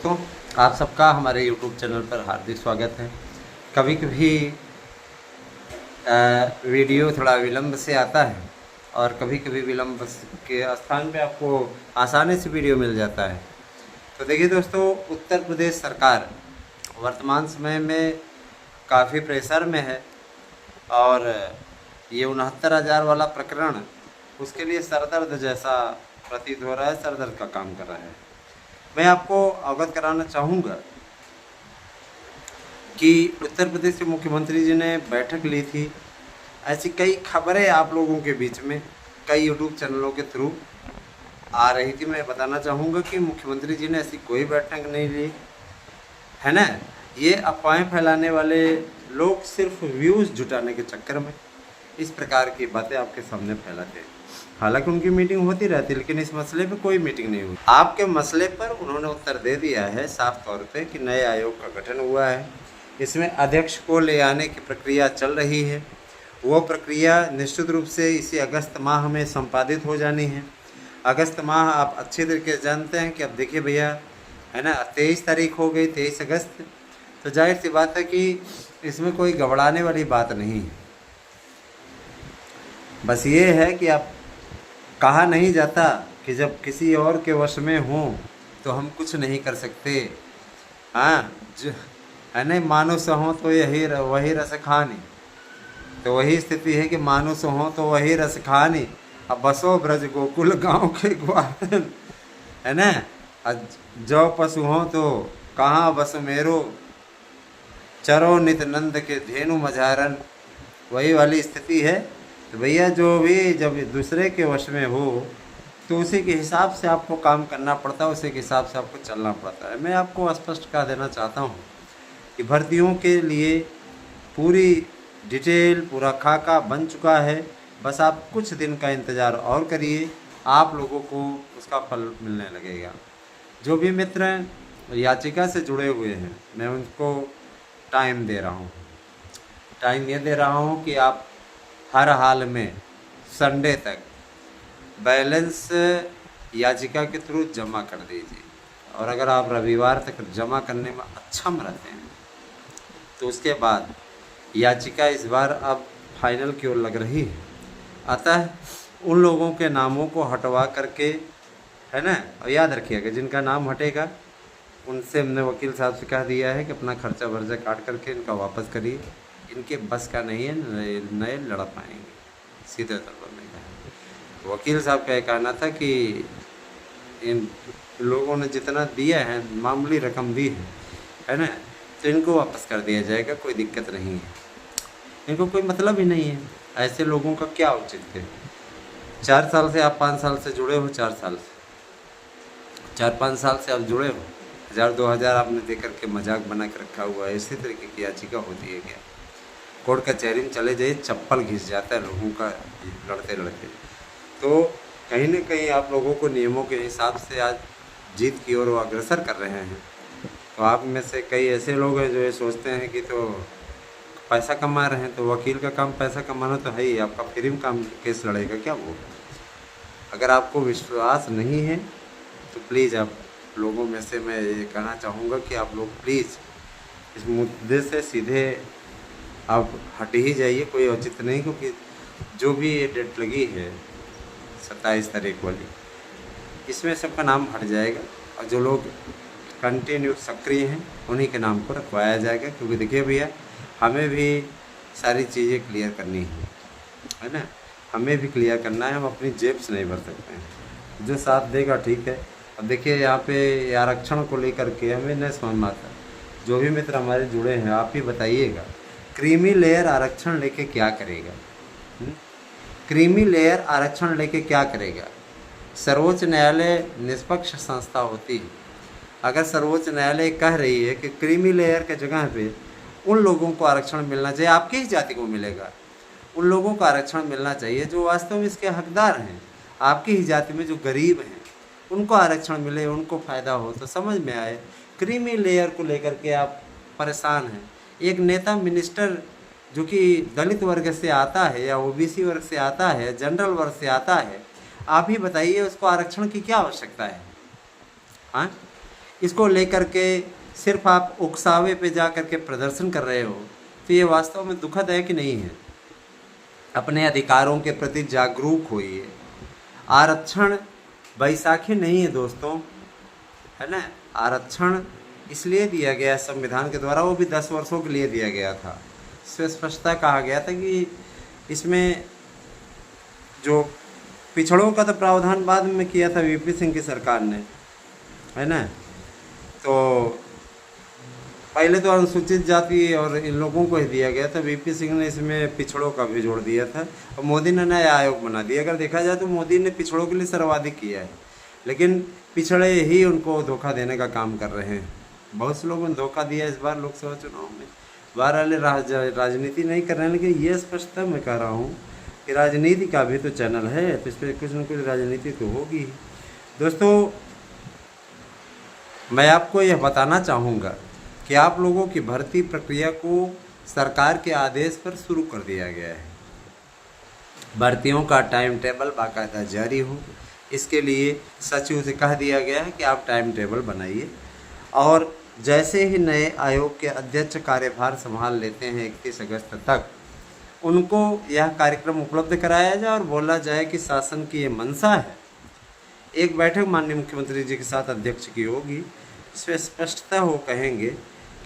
दोस्तों, आप सबका हमारे YouTube चैनल पर हार्दिक स्वागत है। कभी कभी वीडियो थोड़ा विलंब से आता है और कभी कभी विलंब के स्थान पे आपको आसानी से वीडियो मिल जाता है। तो देखिए दोस्तों, उत्तर प्रदेश सरकार वर्तमान समय में काफ़ी प्रेशर में है और ये 69,000 वाला प्रकरण उसके लिए सरदर्द जैसा प्रतीत हो रहा है, सरदर्द का काम कर रहा है। मैं आपको अवगत कराना चाहूँगा कि उत्तर प्रदेश के मुख्यमंत्री जी ने बैठक ली थी। ऐसी कई खबरें आप लोगों के बीच में कई यूट्यूब चैनलों के थ्रू आ रही थी। मैं बताना चाहूँगा कि मुख्यमंत्री जी ने ऐसी कोई बैठक नहीं ली है ना। ये अफवाहें फैलाने वाले लोग सिर्फ व्यूज़ जुटाने के चक्कर में इस प्रकार की बातें आपके सामने फैलाते हैं। हालांकि उनकी मीटिंग होती रहती है, लेकिन इस मसले पे कोई मीटिंग नहीं हुई। आपके मसले पर उन्होंने उत्तर दे दिया है साफ तौर पे कि नए आयोग का गठन हुआ है, इसमें अध्यक्ष को ले आने की प्रक्रिया चल रही है। वो प्रक्रिया निश्चित रूप से इसी अगस्त माह में संपादित हो जानी है। अगस्त माह आप अच्छे तरीके से जानते हैं कि अब देखिए भैया, है ना, 23 तारीख हो गई, 23 अगस्त। तो जाहिर सी बात है कि इसमें कोई घबराने वाली बात नहीं है। बस ये है कि आप कहा नहीं जाता कि जब किसी और के वश में हों तो हम कुछ नहीं कर सकते। हाँ, जो है नहीं, मानुष हों तो वही रस खानी। तो वही स्थिति है कि मानुष हों तो वही रस खानी, अब बसो ब्रज गोकुल गांव के ग्वाल, है ना। जो पशु हों तो कहाँ बस मेरो, चरो नित नंद के धेनु मझारन, वही वाली स्थिति है। तो भैया जो भी जब दूसरे के वश में हो तो उसी के हिसाब से आपको काम करना पड़ता है, उसी के हिसाब से आपको चलना पड़ता है। मैं आपको स्पष्ट कह देना चाहता हूँ कि भर्तियों के लिए पूरी डिटेल, पूरा खाका बन चुका है। बस आप कुछ दिन का इंतज़ार और करिए, आप लोगों को उसका फल मिलने लगेगा। जो भी मित्र याचिका से जुड़े हुए हैं, मैं उनको टाइम दे रहा हूँ। टाइम ये दे रहा हूँ कि आप हर हाल में संडे तक बैलेंस याचिका के थ्रू जमा कर दीजिए। और अगर आप रविवार तक जमा करने में अक्षम रहते हैं तो उसके बाद याचिका इस बार अब फाइनल की ओर लग रही है। अतः उन लोगों के नामों को हटवा करके, है ना, और याद रखिएगा जिनका नाम हटेगा उनसे हमने वकील साहब से कह दिया है कि अपना खर्चा वर्जा काट करके इनका वापस करिए। इनके बस का नहीं है, नए लड़ पाएंगे, सीधे तौर पर मैं कहा। वकील साहब का यह कहना था कि इन लोगों ने जितना दिया है, मामूली रकम दी है ना, तो इनको वापस कर दिया जाएगा, कोई दिक्कत नहीं है। इनको कोई मतलब ही नहीं है, ऐसे लोगों का क्या औचित्य है। 4 साल से आप 5 साल से जुड़े हो, 4 साल से 4-5 साल से आप जुड़े हो, 1000-2000 आपने दे करके मजाक बना के रखा हुआ है। इसी तरीके की याचिका होती है क्या? कोर्ट कचहरी में चले जाइए, चप्पल घिस जाता है लोगों का लड़ते लड़ते। तो कहीं ना कहीं आप लोगों को नियमों के हिसाब से आज जीत की ओर अग्रसर कर रहे हैं। तो आप में से कई ऐसे लोग हैं जो ये सोचते हैं कि तो पैसा कमा रहे हैं, तो वकील का काम पैसा कमाना तो है ही, आपका फ्री में काम केस लड़ेगा क्या वो? अगर आपको विश्वास नहीं है तो प्लीज़ आप लोगों में से मैं ये कहना चाहूँगा कि आप लोग प्लीज़ इस मुद्दे से सीधे आप हट ही जाइए, कोई औचित्य नहीं। क्योंकि जो भी ये डेट लगी है 27 तारीख वाली, इसमें सबका नाम हट जाएगा और जो लोग कंटिन्यू सक्रिय हैं उन्हीं के नाम को रखवाया जाएगा। क्योंकि देखिए भैया, हमें भी सारी चीज़ें क्लियर करनी है ना, हमें भी क्लियर करना है। हम अपनी जेब से नहीं भर सकते हैं, जो साथ देगा ठीक है। अब देखिए यहाँ पे आरक्षण को लेकर के हमें नहीं समझ में आता। जो भी मित्र हमारे जुड़े हैं, आप ही बताइएगा, क्रीमी लेयर आरक्षण लेके क्या करेगा? क्रीमी लेयर आरक्षण लेके क्या करेगा? सर्वोच्च न्यायालय निष्पक्ष संस्था होती है। अगर सर्वोच्च न्यायालय कह रही है कि क्रीमी लेयर के जगह पे उन लोगों को आरक्षण मिलना चाहिए, आपकी ही जाति को मिलेगा, उन लोगों को आरक्षण मिलना चाहिए जो वास्तव में इसके हकदार हैं। आपकी ही जाति में जो गरीब हैं उनको आरक्षण मिले, उनको फ़ायदा हो, तो समझ में आए। क्रीमी लेयर को लेकर के आप परेशान हैं। एक नेता मिनिस्टर जो कि दलित वर्ग से आता है या ओबीसी वर्ग से आता है, जनरल वर्ग से आता है, आप ही बताइए उसको आरक्षण की क्या आवश्यकता है? हाँ, इसको लेकर के सिर्फ आप उकसावे पे जा कर के प्रदर्शन कर रहे हो, तो ये वास्तव में दुखद है कि नहीं है? अपने अधिकारों के प्रति जागरूक होइए। आरक्षण बैसाखी नहीं है दोस्तों, है ना। आरक्षण इसलिए दिया गया संविधान के द्वारा, वो भी 10 वर्षों के लिए दिया गया था। इसमें स्पष्टता कहा गया था कि इसमें जो पिछड़ों का तो प्रावधान बाद में किया था वीपी सिंह की सरकार ने, है ना। तो पहले तो अनुसूचित जाति और इन लोगों को ही दिया गया था, वीपी सिंह ने इसमें पिछड़ों का भी जोड़ दिया था और मोदी ने नया आयोग बना दिया। अगर देखा जाए तो मोदी ने पिछड़ों के लिए सर्वाधिक किया है, लेकिन पिछड़े ही उनको धोखा देने का काम कर रहे हैं। बहुत से लोगों ने धोखा दिया इस बार लोकसभा चुनाव में। बाहर वाले राजनीति नहीं कर रहे हैं, लेकिन ये स्पष्टता मैं कह रहा हूँ कि राजनीति का भी तो चैनल है, तो इस पर कुछ न कुछ राजनीति तो होगी। दोस्तों, मैं आपको यह बताना चाहूँगा कि आप लोगों की भर्ती प्रक्रिया को सरकार के आदेश पर शुरू कर दिया गया है। भर्तियों का टाइम टेबल बाकायदा जारी हो, इसके लिए सचिव से कह दिया गया है कि आप टाइम टेबल बनाइए, और जैसे ही नए आयोग के अध्यक्ष कार्यभार संभाल लेते हैं 31 अगस्त तक, उनको यह कार्यक्रम उपलब्ध कराया जाए और बोला जाए कि शासन की ये मंशा है। एक बैठक माननीय मुख्यमंत्री जी के साथ अध्यक्ष की होगी, इसमें स्पष्टता हो कहेंगे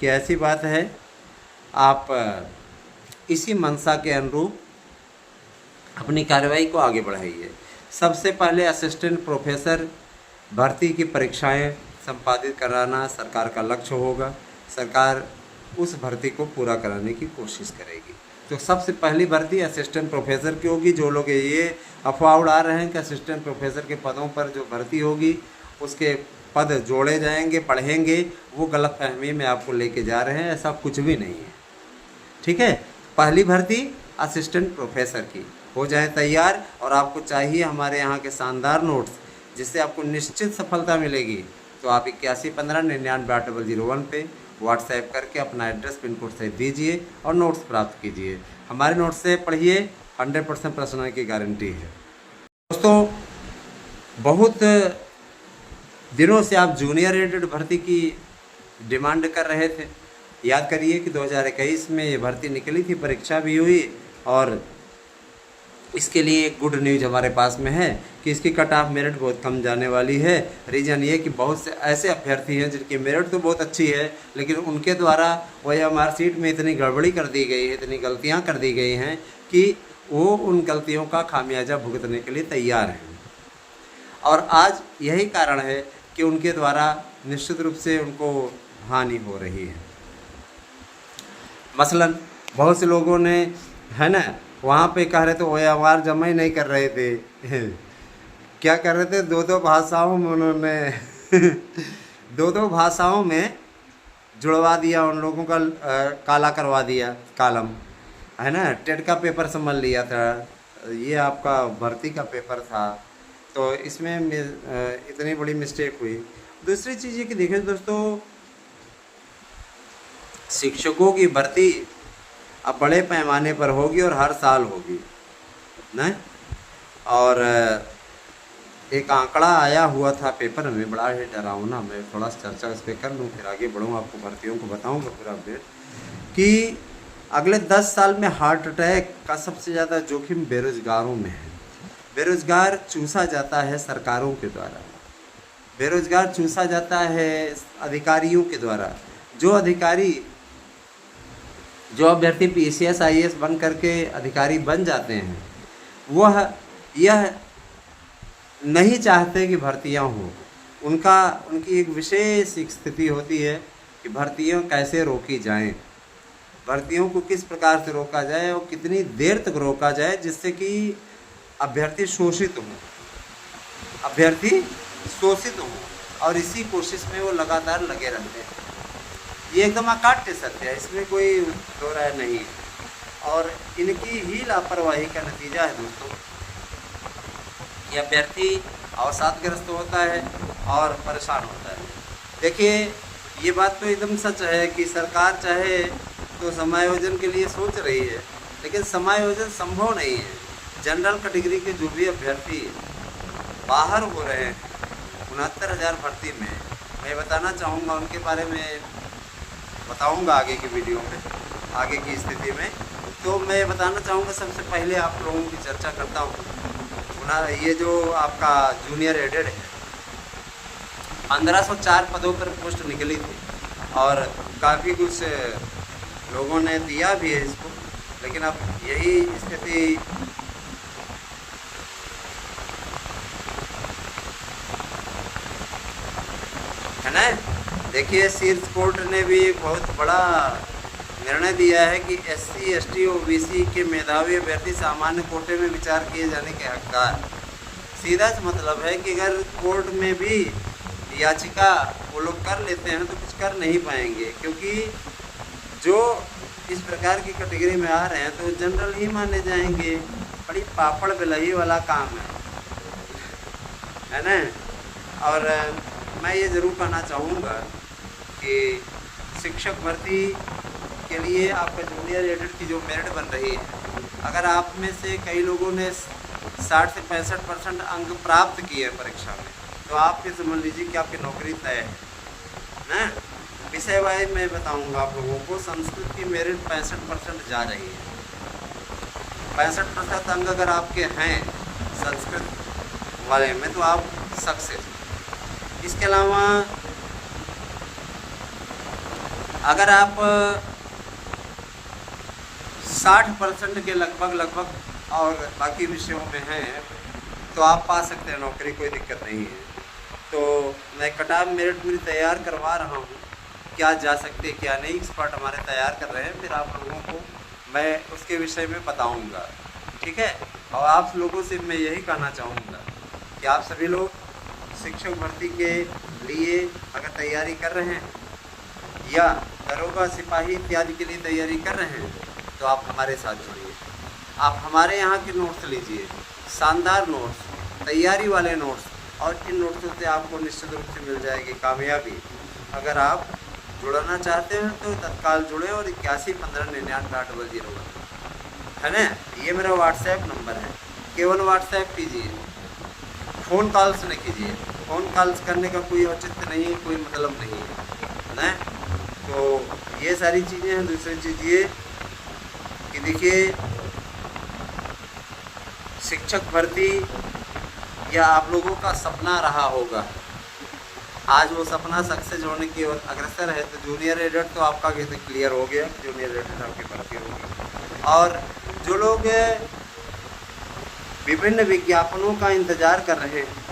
कि ऐसी बात है, आप इसी मंशा के अनुरूप अपनी कार्रवाई को आगे बढ़ाइए। सबसे पहले असिस्टेंट प्रोफेसर भर्ती की परीक्षाएं संपादित कराना सरकार का लक्ष्य होगा। सरकार उस भर्ती को पूरा कराने की कोशिश करेगी। तो सबसे पहली भर्ती असिस्टेंट प्रोफेसर की होगी। जो लोग ये अफवाह उड़ा रहे हैं कि असिस्टेंट प्रोफेसर के पदों पर जो भर्ती होगी उसके पद जोड़े जाएंगे, पढ़ेंगे, वो गलतफहमी में आपको लेके जा रहे हैं। ऐसा कुछ भी नहीं है, ठीक है। पहली भर्ती असिस्टेंट प्रोफेसर की हो जाए तैयार, और आपको चाहिए हमारे यहाँ के शानदार नोट्स, जिससे आपको निश्चित सफलता मिलेगी। तो आप 8115998001 पे व्हाट्सएप करके अपना एड्रेस पिन कोड सहित दीजिए और नोट्स प्राप्त कीजिए। हमारे नोट्स से पढ़िए, 100% प्रश्न की गारंटी है। दोस्तों, बहुत दिनों से आप जूनियर एडेड भर्ती की डिमांड कर रहे थे। याद करिए कि 2021 में ये भर्ती निकली थी, परीक्षा भी हुई, और इसके लिए एक गुड न्यूज़ हमारे पास में है कि इसकी कट ऑफ मेरिट बहुत कम जाने वाली है। रीज़न ये कि बहुत से ऐसे अभ्यर्थी हैं जिनकी मेरिट तो बहुत अच्छी है, लेकिन उनके द्वारा वह मार्कशीट में इतनी गड़बड़ी कर दी गई है, इतनी गलतियां कर दी गई हैं कि वो उन गलतियों का खामियाजा भुगतने के लिए तैयार हैं। और आज यही कारण है कि उनके द्वारा निश्चित रूप से उनको हानि हो रही है। मसलन बहुत से लोगों ने, है ना, वहाँ पे कह रहे थे OMR जमा ही नहीं कर रहे थे। क्या कर रहे थे, दो भाषाओं में उन्होंने दो भाषाओं में जुड़वा दिया, उन लोगों का काला करवा दिया कॉलम, है ना। टेट का पेपर समझ लिया था, ये आपका भर्ती का पेपर था, तो इसमें इतनी बड़ी मिस्टेक हुई। दूसरी चीज़ ये कि देखिए दोस्तों, शिक्षकों की भर्ती अब बड़े पैमाने पर होगी और हर साल होगी ना। और एक आंकड़ा आया हुआ था पेपर में, बड़ा ही डरावना। मैं थोड़ा सा चर्चा इस पर कर लूँ, फिर आगे बढ़ूँ, आपको भर्तियों को बताऊँगा पूरा अपडेट। कि अगले 10 साल में हार्ट अटैक का सबसे ज़्यादा जोखिम बेरोजगारों में है। बेरोजगार चूसा जाता है सरकारों के द्वारा, बेरोजगार चूसा जाता है अधिकारियों के द्वारा। जो अभ्यर्थी PCS IAS बन करके अधिकारी बन जाते हैं, वह यह नहीं चाहते कि भर्तियां हों। उनकी एक विशेष स्थिति होती है कि भर्तियां कैसे रोकी जाएं, भर्तियों को किस प्रकार से रोका जाए और कितनी देर तक रोका जाए जिससे कि अभ्यर्थी शोषित हों, और इसी कोशिश में वो लगातार लगे रहते हैं। ये एकदम अकाट्य सत्य है, इसमें कोई दो राय नहीं है। और इनकी ही लापरवाही का नतीजा है दोस्तों, ये अभ्यर्थी अवसादग्रस्त होता है और परेशान होता है। देखिए, ये बात तो एकदम सच है कि सरकार चाहे तो समायोजन के लिए सोच रही है, लेकिन समायोजन संभव नहीं है। जनरल कैटेगरी के जो भी अभ्यर्थी बाहर हो रहे हैं 69,000 भर्ती में, मैं बताना चाहूँगा उनके बारे में, बताऊँगा आगे की वीडियो में, आगे की स्थिति में। तो मैं बताना चाहूँगा सबसे पहले आप लोगों की चर्चा करता हूँ ये जो आपका जूनियर एडेड है, 1504 पदों पर पोस्ट निकली थी और काफ़ी कुछ लोगों ने दिया भी है इसको, लेकिन अब यही स्थिति है ना। देखिए शीर्ष कोर्ट ने भी एक बहुत बड़ा निर्णय दिया है कि SC ST OBC के मेधावी अभ्यर्थी सामान्य कोटे में विचार किए जाने के हकदार। सीधा सा मतलब है कि अगर कोर्ट में भी याचिका वो लोग कर लेते हैं तो कुछ कर नहीं पाएंगे, क्योंकि जो इस प्रकार की कैटेगरी में आ रहे हैं तो जनरल ही माने जाएंगे। बड़ी पापड़ बेलही वाला काम है ना। और मैं ये ज़रूर कहना चाहूँगा कि शिक्षक भर्ती के लिए आपका जूनियर एडेड की जो मेरिट बन रही है, अगर आप में से कई लोगों ने 60 से 65% अंक प्राप्त किए परीक्षा में, तो आप ये समझ लीजिए कि आपकी नौकरी तय है ना। विषय वाइज मैं बताऊंगा आप लोगों को। संस्कृत की मेरिट 65% जा रही है। 65% अंक अगर आपके हैं संस्कृत वाले में तो आप सक्सेस। इसके अलावा अगर आप 60% के लगभग और बाकी विषयों में हैं तो आप पा सकते हैं नौकरी, कोई दिक्कत नहीं है। तो मैं कट ऑफ मेरिट पूरी तैयार करवा रहा हूँ, क्या जा सकते क्या नहीं, एक्सपर्ट हमारे तैयार कर रहे हैं, फिर आप लोगों को मैं उसके विषय में बताऊँगा, ठीक है। और आप लोगों से मैं यही कहना चाहूँगा कि आप सभी लोग शिक्षक भर्ती के लिए अगर तैयारी कर रहे हैं या दरोगा सिपाही इत्यादि के लिए तैयारी कर रहे हैं तो आप हमारे साथ जुड़िए। आप हमारे यहाँ के नोट्स लीजिए, शानदार नोट्स, तैयारी वाले नोट्स, और इन नोट्सों से आपको निश्चित रूप से मिल जाएगी कामयाबी। अगर आप जुड़ना चाहते हैं तो तत्काल जुड़े और 81159988 है ना, ये मेरा व्हाट्सएप नंबर है। केवल व्हाट्सएप कीजिए, फ़ोन कॉल्स नहीं कीजिए। फ़ोन कॉल्स करने का कोई औचित्य नहीं, कोई मतलब नहीं है ना। तो ये सारी चीज़ें हैं। दूसरी चीज़ ये कि देखिए शिक्षक भर्ती या आप लोगों का सपना रहा होगा, आज वो सपना सक्सेस होने की ओर अग्रसर है। तो जूनियर एडेड तो आपका क्लियर हो गया, जूनियर एडेड आपकी भर्ती होगी। और जो लोग विभिन्न विज्ञापनों का इंतज़ार कर रहे हैं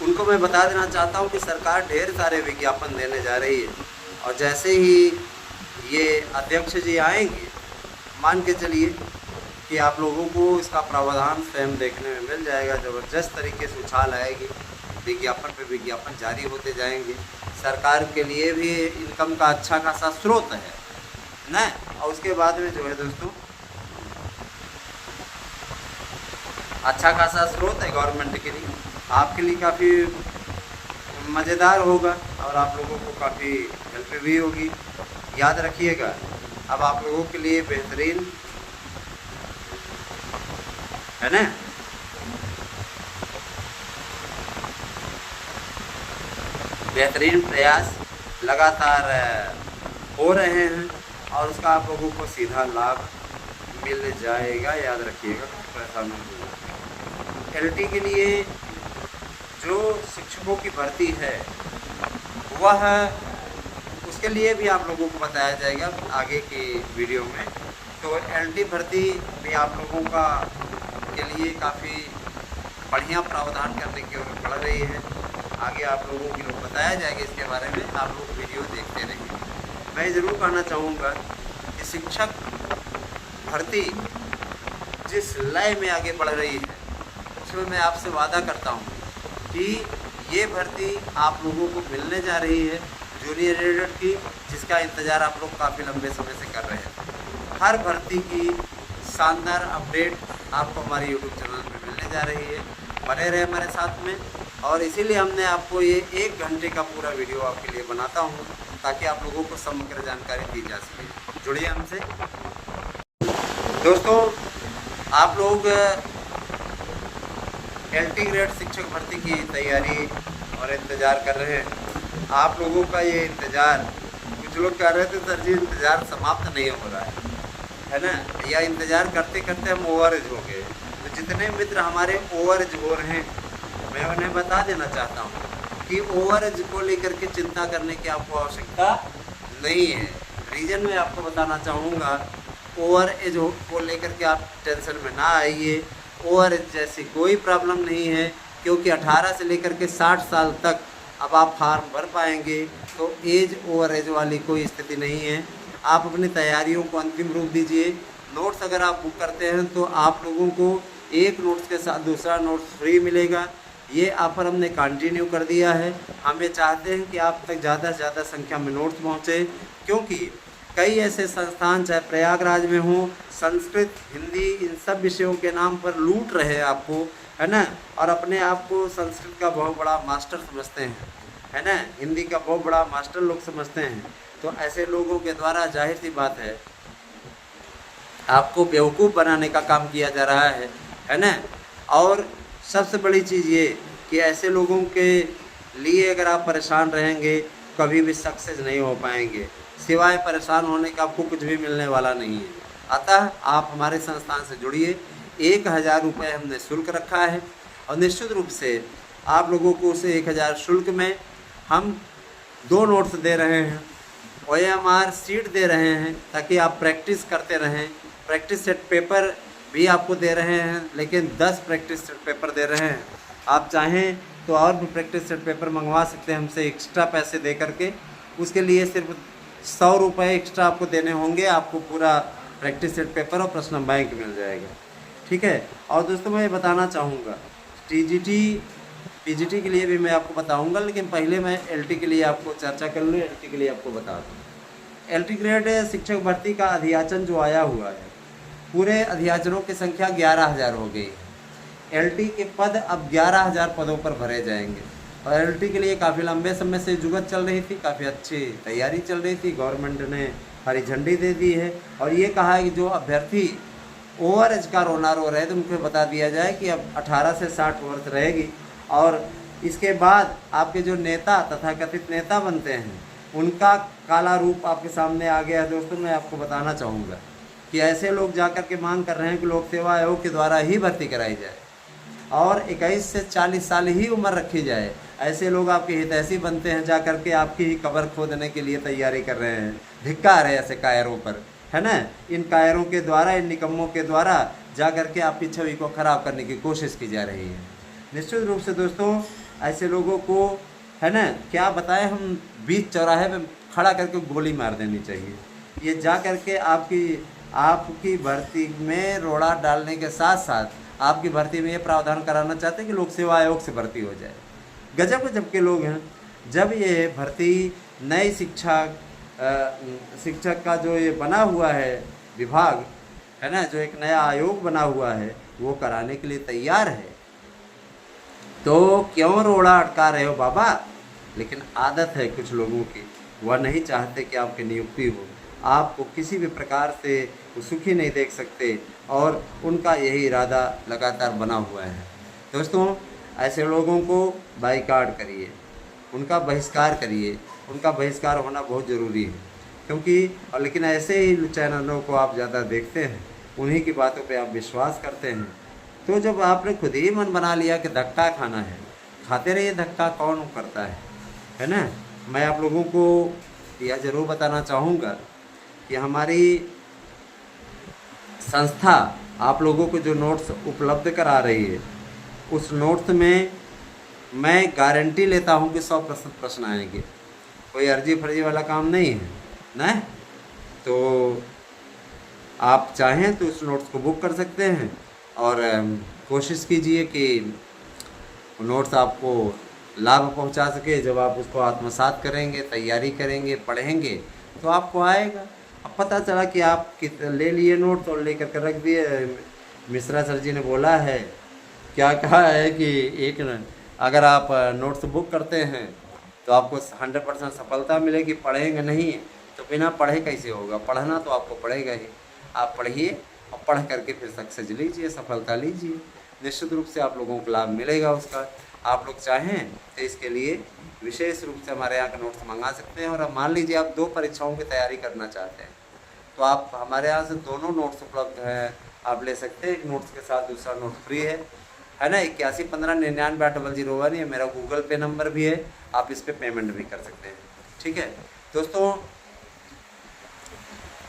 उनको मैं बता देना चाहता हूं कि सरकार ढेर सारे विज्ञापन देने जा रही है, और जैसे ही ये अध्यक्ष जी आएंगे, मान के चलिए कि आप लोगों को इसका प्रावधान स्वयं देखने में मिल जाएगा। ज़बरदस्त तरीके से उछाल आएगी, विज्ञापन पे विज्ञापन जारी होते जाएंगे। सरकार के लिए भी इनकम का अच्छा खासा स्रोत है ना। और उसके बाद में जो है दोस्तों अच्छा खासा स्रोत है गवर्नमेंट के लिए, आपके लिए काफ़ी मज़ेदार होगा और आप लोगों को काफ़ी हेल्प भी होगी। याद रखिएगा, अब आप लोगों के लिए बेहतरीन है ना, बेहतरीन प्रयास लगातार हो रहे हैं और उसका आप लोगों को सीधा लाभ मिल जाएगा। याद रखिएगा, कुछ पैसा नहीं होगा। LT के लिए जो शिक्षकों की भर्ती है वह उसके लिए भी आप लोगों को बताया जाएगा आगे की वीडियो में। तो LT भर्ती भी आप लोगों का के लिए काफ़ी बढ़िया प्रावधान करने की ओर बढ़ रही है। आगे आप लोगों को बताया जाएगा इसके बारे में, आप लोग वीडियो देखते रहिए। मैं ज़रूर कहना चाहूँगा कि शिक्षक भर्ती जिस लय में आगे बढ़ रही है उसमें मैं आपसे वादा करता हूँ कि ये भर्ती आप लोगों को मिलने जा रही है, जूनियर एडेड की, जिसका इंतज़ार आप लोग काफ़ी लंबे समय से कर रहे हैं। हर भर्ती की शानदार अपडेट आपको हमारे YouTube चैनल पर मिलने जा रही है। बने रहे हमारे साथ में, और इसीलिए हमने आपको ये 1 घंटे का पूरा वीडियो आपके लिए बनाता हूँ ताकि आप लोगों को समग्र जानकारी दी जा सके। जुड़िए हमसे दोस्तों। आप लोग LT ग्रेड शिक्षक भर्ती की तैयारी और इंतज़ार कर रहे हैं। आप लोगों का ये इंतज़ार, कुछ लोग कह रहे थे सर जी इंतज़ार समाप्त नहीं हो रहा है ना, या इंतज़ार करते करते हम ओवरएज हो गए। तो जितने मित्र हमारे ओवरएज हो रहे हैं, मैं उन्हें बता देना चाहता हूँ कि ओवरएज को लेकर के चिंता करने की आपको आवश्यकता नहीं है। रीज़न मैं आपको बताना चाहूँगा, ओवर एज को लेकर के आप टेंशन में ना आइए। ओवर एज जैसी कोई प्रॉब्लम नहीं है, क्योंकि 18 से लेकर के 60 साल तक अब आप फार्म भर पाएंगे, तो एज ओवर एज वाली कोई स्थिति नहीं है। आप अपनी तैयारियों को अंतिम रूप दीजिए। नोट्स अगर आप बुक करते हैं तो आप लोगों को एक नोट्स के साथ दूसरा नोट्स फ्री मिलेगा। ये ऑफ़र हमने कंटिन्यू कर दिया है। हम ये चाहते हैं कि आप तक ज़्यादा से ज़्यादा संख्या में नोट्स पहुँचे, क्योंकि कई ऐसे संस्थान चाहे प्रयागराज में हों, संस्कृत हिंदी इन सब विषयों के नाम पर लूट रहे हैं आपको, है ना, और अपने आप को संस्कृत का बहुत बड़ा मास्टर समझते हैं, है ना, हिंदी का बहुत बड़ा मास्टर लोग समझते हैं। तो ऐसे लोगों के द्वारा जाहिर सी बात है आपको बेवकूफ़ बनाने का काम किया जा रहा है ना। और सबसे बड़ी चीज़ ये कि ऐसे लोगों के लिए अगर आप परेशान रहेंगे कभी भी सक्सेस नहीं हो पाएंगे, सिवाय परेशान होने का आपको कुछ भी मिलने वाला नहीं है। अतः आप हमारे संस्थान से जुड़िए। 1000 रुपये हमने शुल्क रखा है, और निश्चित रूप से आप लोगों को उस 1000 शुल्क में हम 2 नोट्स दे रहे हैं, OMR सीट दे रहे हैं ताकि आप प्रैक्टिस करते रहें। प्रैक्टिस सेट पेपर भी आपको दे रहे हैं, लेकिन 10 प्रैक्टिस सेट पेपर दे रहे हैं। आप चाहें तो और भी प्रैक्टिस सेट पेपर मंगवा सकते हैं हमसे एक्स्ट्रा पैसे दे करके। उसके लिए सिर्फ 100 रुपये एक्स्ट्रा आपको देने होंगे, आपको पूरा प्रैक्टिस सेट पेपर और प्रश्न बैंक मिल जाएगा, ठीक है। और दोस्तों मैं ये बताना चाहूँगा, TGT PGT के लिए भी मैं आपको बताऊँगा, लेकिन पहले मैं LT के लिए आपको चर्चा कर लूँ। LT के लिए आपको बता दूँ, LT ग्रेड शिक्षक भर्ती का अध्याचन जो आया हुआ है, पूरे अध्याचनों की संख्या 11,000 हो गई। LT के पद अब 11,000 पदों पर भरे जाएंगे, और LT के लिए काफ़ी लंबे समय से जुगत चल रही थी, काफ़ी अच्छी तैयारी चल रही थी। गवर्नमेंट ने हरी झंडी दे दी है, और ये कहा है कि जो अभ्यर्थी ओवर एज का रोना रो रहे थे उनको बता दिया जाए कि अब 18 से 60 वर्ष रहेगी, और इसके बाद आपके जो नेता तथा कथित नेता बनते हैं उनका काला रूप आपके सामने आ गया है। दोस्तों मैं आपको बताना चाहूँगा कि ऐसे लोग जाकर के मांग कर रहे हैं कि लोक सेवा आयोग के द्वारा ही भर्ती कराई जाए, और 21 से 40 साल ही उम्र रखी जाए। ऐसे लोग आपके हितैषी बनते हैं, जा कर के आपकी ही कब्र खोदने के लिए तैयारी कर रहे हैं। धिक्कार है ऐसे कायरों पर, है ना। इन कायरों के द्वारा, इन निकम्मों के द्वारा जा कर के आपकी छवि को ख़राब करने की कोशिश की जा रही है। निश्चित रूप से दोस्तों ऐसे लोगों को, है ना, क्या बताएं, हम बीच चौराहे पे खड़ा करके गोली मार देनी चाहिए। ये जा कर के आपकी भर्ती में रोड़ा डालने के साथ साथ आपकी भर्ती में ये प्रावधान कराना चाहते हैं कि लोक सेवा आयोग से भर्ती हो जाए। गजब के लोग हैं। जब ये भर्ती नई शिक्षक का जो ये बना हुआ है विभाग, है ना, जो एक नया आयोग बना हुआ है, वो कराने के लिए तैयार है, तो क्यों रोड़ा अटका रहे हो बाबा। लेकिन आदत है कुछ लोगों की, वह नहीं चाहते कि आपकी नियुक्ति हो, आपको किसी भी प्रकार से वो सुखी नहीं देख सकते, और उनका यही इरादा लगातार बना हुआ है। दोस्तों ऐसे लोगों को बाइकाट करिए, उनका बहिष्कार करिए। उनका बहिष्कार होना बहुत ज़रूरी है, क्योंकि और लेकिन ऐसे ही चैनलों को आप ज़्यादा देखते हैं, उन्हीं की बातों पे आप विश्वास करते हैं। तो जब आपने खुद ही मन बना लिया कि धक्का खाना है, खाते रहिए। धक्का कौन करता है ना। मैं आप लोगों को यह ज़रूर बताना चाहूँगा कि हमारी संस्था आप लोगों को जो नोट्स उपलब्ध करा रही है, उस नोट्स में मैं गारंटी लेता हूँ कि 100% प्रश्न आएंगे। कोई अर्जी फर्जी वाला काम नहीं है ना। तो आप चाहें तो उस नोट्स को बुक कर सकते हैं, और कोशिश कीजिए कि नोट्स आपको लाभ पहुंचा सके। जब आप उसको आत्मसात करेंगे, तैयारी करेंगे, पढ़ेंगे, तो आपको आएगा। अब पता चला कि आप ले लिए नोट्स और लेकर के रख दिए। मिश्रा सर जी ने बोला है, क्या कहा है कि अगर आप नोट्स बुक करते हैं तो आपको 100% सफलता मिलेगी। पढ़ेंगे नहीं तो बिना पढ़े कैसे होगा। पढ़ना तो आपको पड़ेगा ही। आप पढ़िए और पढ़ करके फिर सक्सेस लीजिए, सफलता लीजिए। निश्चित रूप से आप लोगों को लाभ मिलेगा उसका। आप लोग चाहें तो इसके लिए विशेष रूप से हमारे यहाँ के नोट्स मंगा सकते हैं। और अब मान लीजिए आप 2 परीक्षाओं की तैयारी करना चाहते हैं तो आप हमारे यहाँ से दोनों नोट्स उपलब्ध हैं, आप ले सकते हैं। एक नोट्स के साथ दूसरा नोट फ्री है ना। 8115998001 ये मेरा गूगल पे नंबर भी है, आप इस पर पेमेंट भी कर सकते हैं। ठीक है दोस्तों,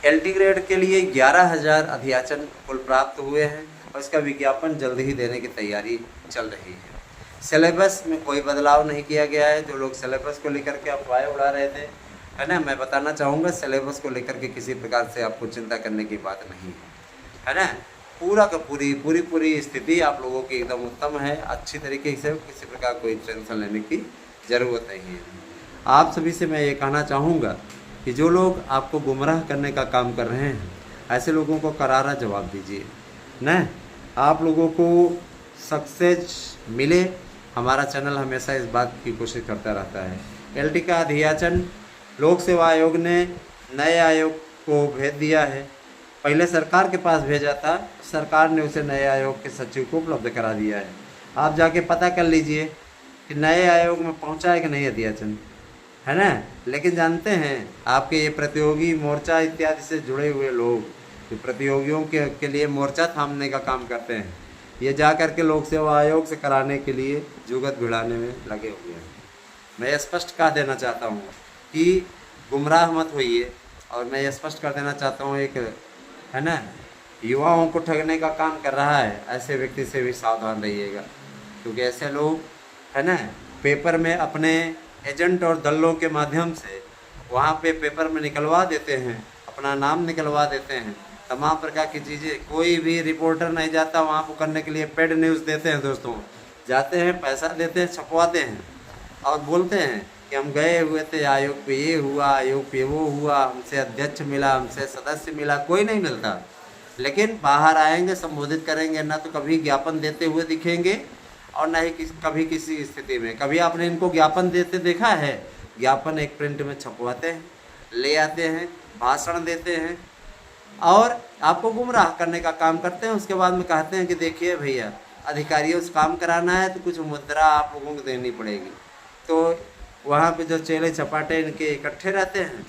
LT ग्रेड के लिए 11,000 अध्याचन कुल प्राप्त हुए हैं और इसका विज्ञापन जल्द ही देने की तैयारी चल रही है। सिलेबस में कोई बदलाव नहीं किया गया है। जो लोग सिलेबस को लेकर के अफवाहें उड़ा रहे थे, है ना, मैं बताना चाहूँगा सिलेबस को लेकर के किसी प्रकार से आपको चिंता करने की बात नहीं है ना। पूरा का पूरी स्थिति आप लोगों की एकदम उत्तम है, अच्छी तरीके से, किसी प्रकार कोई टेंशन लेने की ज़रूरत नहीं है। आप सभी से मैं ये कहना चाहूँगा कि जो लोग आपको गुमराह करने का काम कर रहे हैं, ऐसे लोगों को करारा जवाब दीजिए न। आप लोगों को सक्सेस मिले, हमारा चैनल हमेशा इस बात की कोशिश करता रहता है। LT का अध्याचन लोक सेवा आयोग ने नए आयोग को भेज दिया है। पहले सरकार के पास भेजा था, सरकार ने उसे नए आयोग के सचिव को उपलब्ध करा दिया है। आप जाके पता कर लीजिए कि नए आयोग में पहुंचा है कि नहीं अध्याचन, है ना। लेकिन जानते हैं आपके ये प्रतियोगी मोर्चा इत्यादि से जुड़े हुए लोग, जो प्रतियोगियों के लिए मोर्चा थामने का काम करते हैं, ये जा कर के लोक सेवा आयोग से कराने के लिए जुगत भिड़ाने में लगे हुए हैं। मैं स्पष्ट कह देना चाहता हूँ कि गुमराह मत होइए। और मैं ये स्पष्ट कर देना चाहता हूँ, एक है ना युवाओं को ठगने का काम कर रहा है, ऐसे व्यक्ति से भी सावधान रहिएगा। क्योंकि ऐसे लोग है ना पेपर में अपने एजेंट और दल्लों के माध्यम से वहाँ पे पेपर में निकलवा देते हैं, अपना नाम निकलवा देते हैं, तमाम प्रकार की चीज़ें। कोई भी रिपोर्टर नहीं जाता वहाँ को करने के लिए, पेड न्यूज़ देते हैं दोस्तों, जाते हैं, पैसा देते हैं, छपवाते हैं और बोलते हैं कि हम गए हुए थे आयोग पे, ये हुआ, आयोग पे वो हुआ, हमसे अध्यक्ष मिला, हमसे सदस्य मिला। कोई नहीं मिलता। लेकिन बाहर आएंगे, संबोधित करेंगे, ना तो कभी ज्ञापन देते हुए दिखेंगे और ना ही कभी किसी स्थिति में। कभी आपने इनको ज्ञापन देते देखा है? ज्ञापन एक प्रिंट में छपवाते हैं, ले आते हैं, भाषण देते हैं और आपको गुमराह करने का काम करते हैं। उसके बाद में कहते हैं कि देखिए भैया, अधिकारियों से काम कराना है तो कुछ मुद्रा आप लोगों को देनी पड़ेगी। तो वहाँ पे जो चेले चपाटे इनके इकट्ठे रहते हैं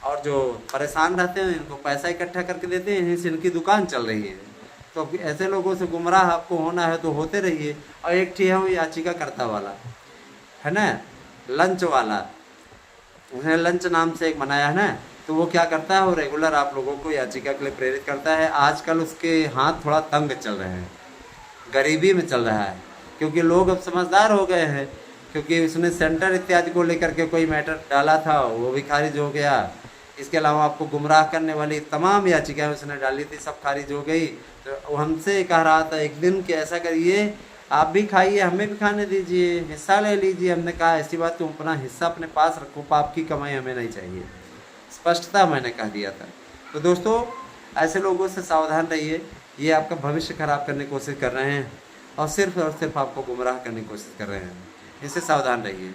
और जो परेशान रहते हैं, इनको पैसा इकट्ठा करके देते हैं, यहीं से इनकी दुकान चल रही है। तो ऐसे लोगों से गुमराह आपको होना है तो होते रहिए। और एक ठीक है वो याचिकाकर्ता वाला, है ना, लंच वाला, उसने लंच नाम से एक बनाया है ना, तो वो क्या करता है, वो रेगुलर आप लोगों को याचिका के लिए प्रेरित करता है। आजकल उसके हाथ थोड़ा तंग चल रहे हैं, गरीबी में चल रहा है, क्योंकि लोग अब समझदार हो गए हैं। क्योंकि उसने सेंटर इत्यादि को लेकर के कोई मैटर डाला था, वो भी खारिज हो गया। इसके अलावा आपको गुमराह करने वाली तमाम याचिकाएं उसने डाली थी, सब खारिज हो गई। तो वो हमसे कह रहा था एक दिन कि ऐसा करिए, आप भी खाइए, हमें भी खाने दीजिए, हिस्सा ले लीजिए। हमने कहा ऐसी बात, तुम अपना हिस्सा अपने पास रखो, पाप की कमाई हमें नहीं चाहिए। स्पष्टता मैंने कह दिया था। तो दोस्तों, ऐसे लोगों से सावधान रहिए, ये आपका भविष्य खराब करने की कोशिश कर रहे हैं और सिर्फ आपको गुमराह करने की कोशिश कर रहे हैं। इससे सावधान रहिए।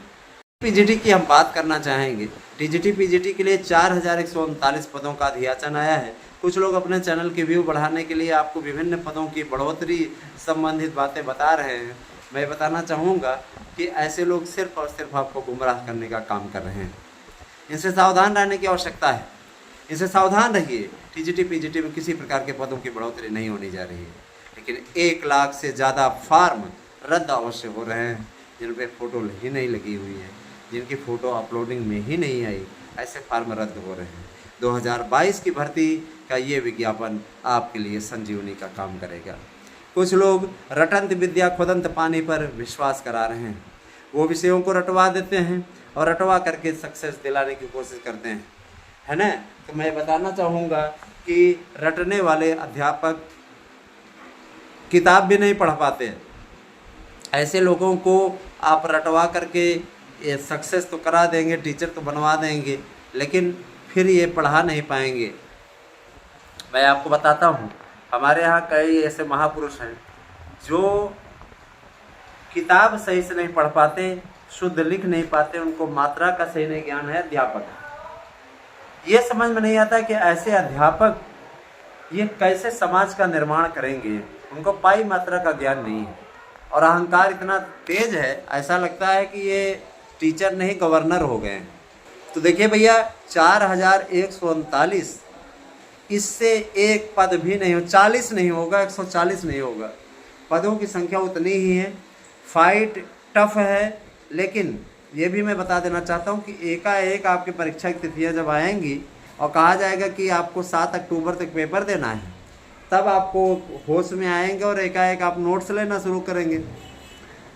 पीजीटी की हम बात करना चाहेंगे। टीजीटी पीजीटी के लिए 4139 पदों का अध्याचन आया है। कुछ लोग अपने चैनल की व्यू बढ़ाने के लिए आपको विभिन्न पदों की बढ़ोतरी संबंधित बातें बता रहे हैं। मैं बताना चाहूँगा कि ऐसे लोग सिर्फ और सिर्फ आपको गुमराह करने का काम कर रहे हैं। इनसे सावधान रहने की आवश्यकता है, इनसे सावधान रहिए। टीजीटी पीजीटी में किसी प्रकार के पदों की बढ़ोतरी नहीं होनी जा रही है, लेकिन 1 लाख से ज़्यादा फार्म रद्द अवश्य हो रहे हैं, जिन पे फ़ोटो ही नहीं लगी हुई है, जिनकी फ़ोटो अपलोडिंग में ही नहीं आई, ऐसे फार्म रद्द हो रहे हैं। 2022 की भर्ती का ये विज्ञापन आपके लिए संजीवनी का काम करेगा। कुछ लोग रटंत विद्या खुदंत पानी पर विश्वास करा रहे हैं। वो विषयों को रटवा देते हैं और रटवा करके सक्सेस दिलाने की कोशिश करते हैं, है ना। तो मैं बताना चाहूँगा कि रटने वाले अध्यापक किताब भी नहीं पढ़ पाते। ऐसे लोगों को आप रटवा करके ये सक्सेस तो करा देंगे, टीचर तो बनवा देंगे, लेकिन फिर ये पढ़ा नहीं पाएंगे। मैं आपको बताता हूँ, हमारे यहाँ कई ऐसे महापुरुष हैं जो किताब सही से नहीं पढ़ पाते, शुद्ध लिख नहीं पाते, उनको मात्रा का सही नहीं ज्ञान है। अध्यापक ये समझ में नहीं आता कि ऐसे अध्यापक ये कैसे समाज का निर्माण करेंगे, उनको पाई मात्रा का ज्ञान नहीं है और अहंकार इतना तेज है, ऐसा लगता है कि ये टीचर नहीं गवर्नर हो गए हैं। तो देखिए भैया 4139, इससे एक पद भी नहीं हो, 40 नहीं होगा, 140 नहीं होगा, पदों की संख्या उतनी ही है। फाइट टफ है, लेकिन ये भी मैं बता देना चाहता हूँ कि एकाएक आपकी परीक्षा की तिथियाँ जब आएंगी और कहा जाएगा कि आपको 7 अक्टूबर तक पेपर देना है, तब आपको होश में आएंगे और एकाएक आप नोट्स लेना शुरू करेंगे।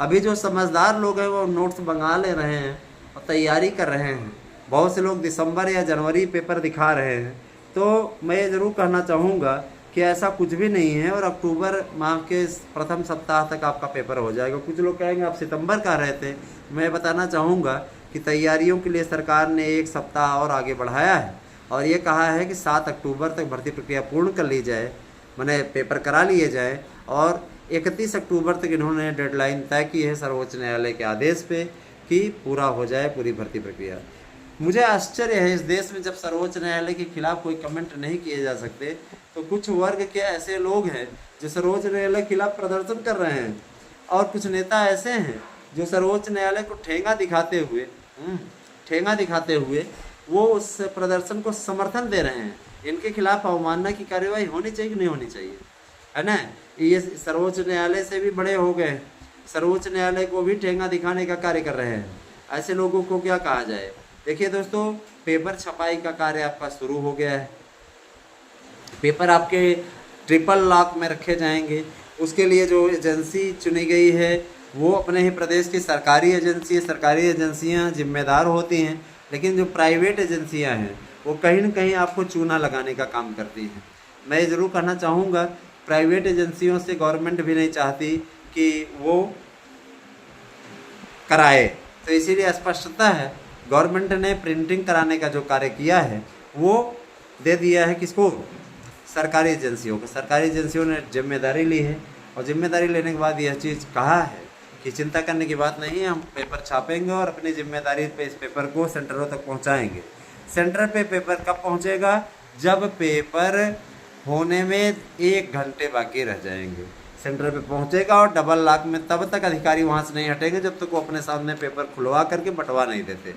अभी जो समझदार लोग हैं वो नोट्स मंगा ले रहे हैं और तैयारी कर रहे हैं। बहुत से लोग दिसंबर या जनवरी पेपर दिखा रहे हैं। तो मैं ये ज़रूर कहना चाहूँगा कि ऐसा कुछ भी नहीं है और अक्टूबर माह के प्रथम सप्ताह तक आपका पेपर हो जाएगा। कुछ लोग कहेंगे आप सितंबर का रहे थे। मैं बताना चाहूँगा कि तैयारियों के लिए सरकार ने 1 सप्ताह और आगे बढ़ाया है और ये कहा है कि 7 अक्टूबर तक भर्ती प्रक्रिया पूर्ण कर ली जाए, माने पेपर करा लिए जाए। और 31 अक्टूबर तक इन्होंने डेडलाइन तय की है सर्वोच्च न्यायालय के आदेश पे कि पूरा हो जाए पूरी भर्ती प्रक्रिया। मुझे आश्चर्य है, इस देश में जब सर्वोच्च न्यायालय के खिलाफ कोई कमेंट नहीं किए जा सकते, तो कुछ वर्ग के ऐसे लोग हैं जो सर्वोच्च न्यायालय के खिलाफ प्रदर्शन कर रहे हैं और कुछ नेता ऐसे हैं जो सर्वोच्च न्यायालय को ठेंगा दिखाते हुए वो उस प्रदर्शन को समर्थन दे रहे हैं। इनके खिलाफ अवमानना की कार्रवाई होनी चाहिए कि नहीं होनी चाहिए, है ना। ये सर्वोच्च न्यायालय से भी बड़े हो गए, सर्वोच्च न्यायालय को भी ठेंगा दिखाने का कार्य कर रहे हैं। ऐसे लोगों को क्या कहा जाए। देखिए दोस्तों, पेपर छपाई का कार्य आपका शुरू हो गया है। पेपर आपके ट्रिपल लॉक में रखे जाएंगे। उसके लिए जो एजेंसी चुनी गई है वो अपने ही प्रदेश की सरकारी एजेंसी है। सरकारी एजेंसियां जिम्मेदार होती हैं, लेकिन जो प्राइवेट एजेंसियां हैं वो कहीं न कहीं आपको चूना लगाने का काम करती हैं। मैं ये ज़रूर कहना चाहूँगा, प्राइवेट एजेंसियों से गवर्नमेंट भी नहीं चाहती कि वो कराए, तो इसीलिए स्पष्टता है गवर्नमेंट ने प्रिंटिंग कराने का जो कार्य किया है वो दे दिया है किसको, सरकारी एजेंसियों को। सरकारी एजेंसियों ने जिम्मेदारी ली है और जिम्मेदारी लेने के बाद यह चीज़ कहा है कि चिंता करने की बात नहीं है, हम पेपर छापेंगे और अपनी जिम्मेदारी पे इस पेपर को सेंटरों तक पहुंचाएंगे। सेंटर पे पेपर कब पहुंचेगा, जब पेपर होने में 1 घंटे बाकी रह जाएंगे, सेंटर पे पहुंचेगा और डबल लॉक में। तब तक अधिकारी वहां से नहीं हटेंगे जब तक वो अपने सामने पेपर खुलवा करके बंटवा नहीं देते।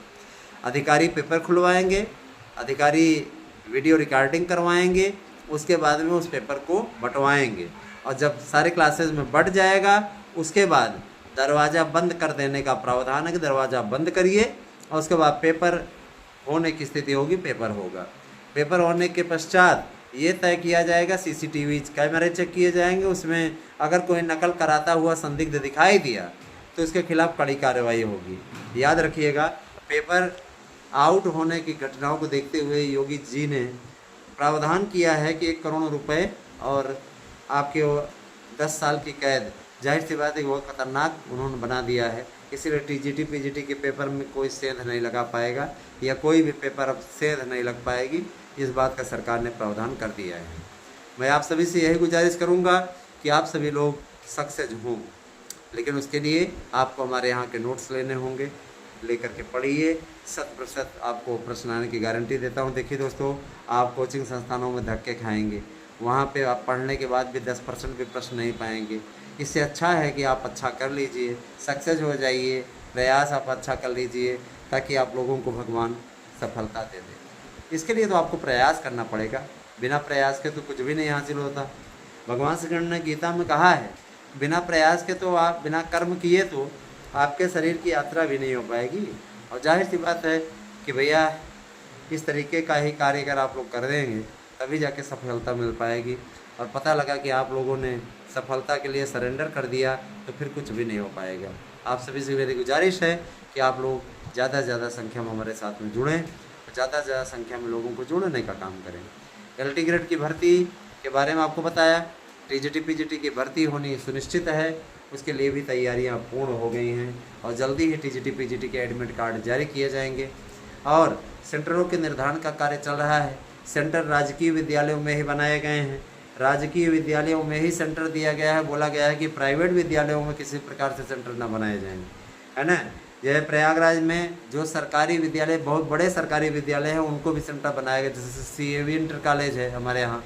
अधिकारी पेपर खुलवाएंगे, अधिकारी वीडियो रिकॉर्डिंग करवाएंगे, उसके बाद में उस पेपर को बंटवाएंगे और जब सारे क्लासेस में बंट जाएगा उसके बाद दरवाज़ा बंद कर देने का प्रावधान है कि दरवाज़ा बंद करिए और उसके बाद पेपर होने की स्थिति होगी, पेपर होगा। पेपर होने के पश्चात ये तय किया जाएगा, सीसीटीवी कैमरे चेक किए जाएंगे, उसमें अगर कोई नकल कराता हुआ संदिग्ध दिखाई दिया तो इसके खिलाफ कड़ी कार्रवाई होगी। याद रखिएगा, पेपर आउट होने की घटनाओं को देखते हुए योगी जी ने प्रावधान किया है कि 1 करोड़ रुपए और आपके 10 साल की कैद। जाहिर सी बात है बहुत खतरनाक उन्होंने बना दिया है, इसीलिए टीजीटी पीजीटी के पेपर में कोई सेंध नहीं लगा पाएगा या कोई भी पेपर अब सेंध नहीं लग पाएगी। इस बात का सरकार ने प्रावधान कर दिया है। मैं आप सभी से यही गुजारिश करूंगा कि आप सभी लोग सक्सेस हों, लेकिन उसके लिए आपको हमारे यहाँ के नोट्स लेने होंगे, लेकर के पढ़िए। 100% आपको प्रश्न आने की गारंटी देता हूँ। देखिए दोस्तों, आप कोचिंग संस्थानों में धक्के खाएंगे, वहाँ पे आप पढ़ने के बाद भी 10% भी प्रश्न नहीं पाएंगे। इससे अच्छा है कि आप अच्छा कर लीजिए, सक्सेस हो जाइए, प्रयास आप अच्छा कर लीजिए ताकि आप लोगों को भगवान सफलता दे दे। इसके लिए तो आपको प्रयास करना पड़ेगा, बिना प्रयास के तो कुछ भी नहीं हासिल होता। भगवान श्री कृष्ण ने गीता में कहा है, बिना प्रयास के तो आप बिना कर्म किए तो आपके शरीर की यात्रा भी नहीं हो पाएगी। और जाहिर सी बात है कि भैया इस तरीके का ही कार्य अगर आप लोग कर देंगे तभी जाके सफलता मिल पाएगी। और पता लगा कि आप लोगों ने सफलता के लिए सरेंडर कर दिया तो फिर कुछ भी नहीं हो पाएगा। आप सभी से मेरी गुजारिश है कि आप लोग ज़्यादा से ज़्यादा संख्या में हमारे साथ में जुड़ें, ज़्यादा से ज़्यादा संख्या में लोगों को जोड़ने का काम करें। एलटी ग्रेड की भर्ती के बारे में आपको बताया, टीजीटी पीजीटी की भर्ती होनी सुनिश्चित है, उसके लिए भी तैयारियां पूर्ण हो गई हैं और जल्दी ही टीजीटी पीजीटी के एडमिट कार्ड जारी किए जाएंगे। और सेंटरों के निर्धारण का कार्य चल रहा है। सेंटर राजकीय विद्यालयों में ही बनाए गए हैं, राजकीय विद्यालयों में ही सेंटर दिया गया है। बोला गया है कि प्राइवेट विद्यालयों में किसी प्रकार से सेंटर न बनाए जाएंगे, है ना। यह प्रयागराज में जो सरकारी विद्यालय, बहुत बड़े सरकारी विद्यालय हैं, उनको भी सेंटर बनाया गया, जैसे CAV इंटर कॉलेज है हमारे यहाँ,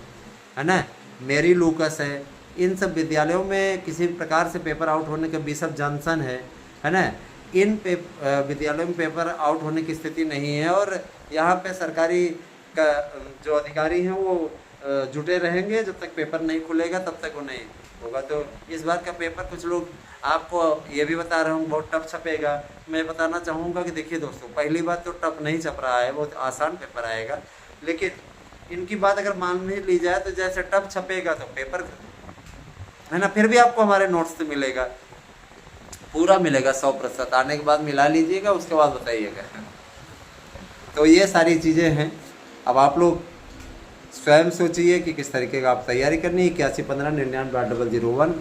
है ना, मेरी लूकस है, इन सब विद्यालयों में किसी प्रकार से पेपर आउट होने का बिशप जॉनसन है ना, इन विद्यालयों में पेपर आउट होने की स्थिति नहीं है। और यहाँ पे सरकारी का जो अधिकारी हैं वो जुटे रहेंगे, जब तक पेपर नहीं खुलेगा तब तक वो नहीं होगा। तो इस बार का पेपर कुछ लोग आपको ये भी बता रहा हूँ बहुत टफ छपेगा। मैं बताना चाहूँगा कि देखिए दोस्तों, पहली बात तो टफ नहीं छप रहा है, बहुत आसान पेपर आएगा। लेकिन इनकी बात अगर मान नहीं ली जाए तो जैसे टफ छपेगा तो पेपर है ना, फिर भी आपको हमारे नोट्स से मिलेगा, पूरा मिलेगा 100%। आने के बाद मिला लीजिएगा, उसके बाद बताइएगा। तो ये सारी चीज़ें हैं। अब आप लोग स्वयं सोचिए कि किस तरीके का आप तैयारी करनी है। 8115998001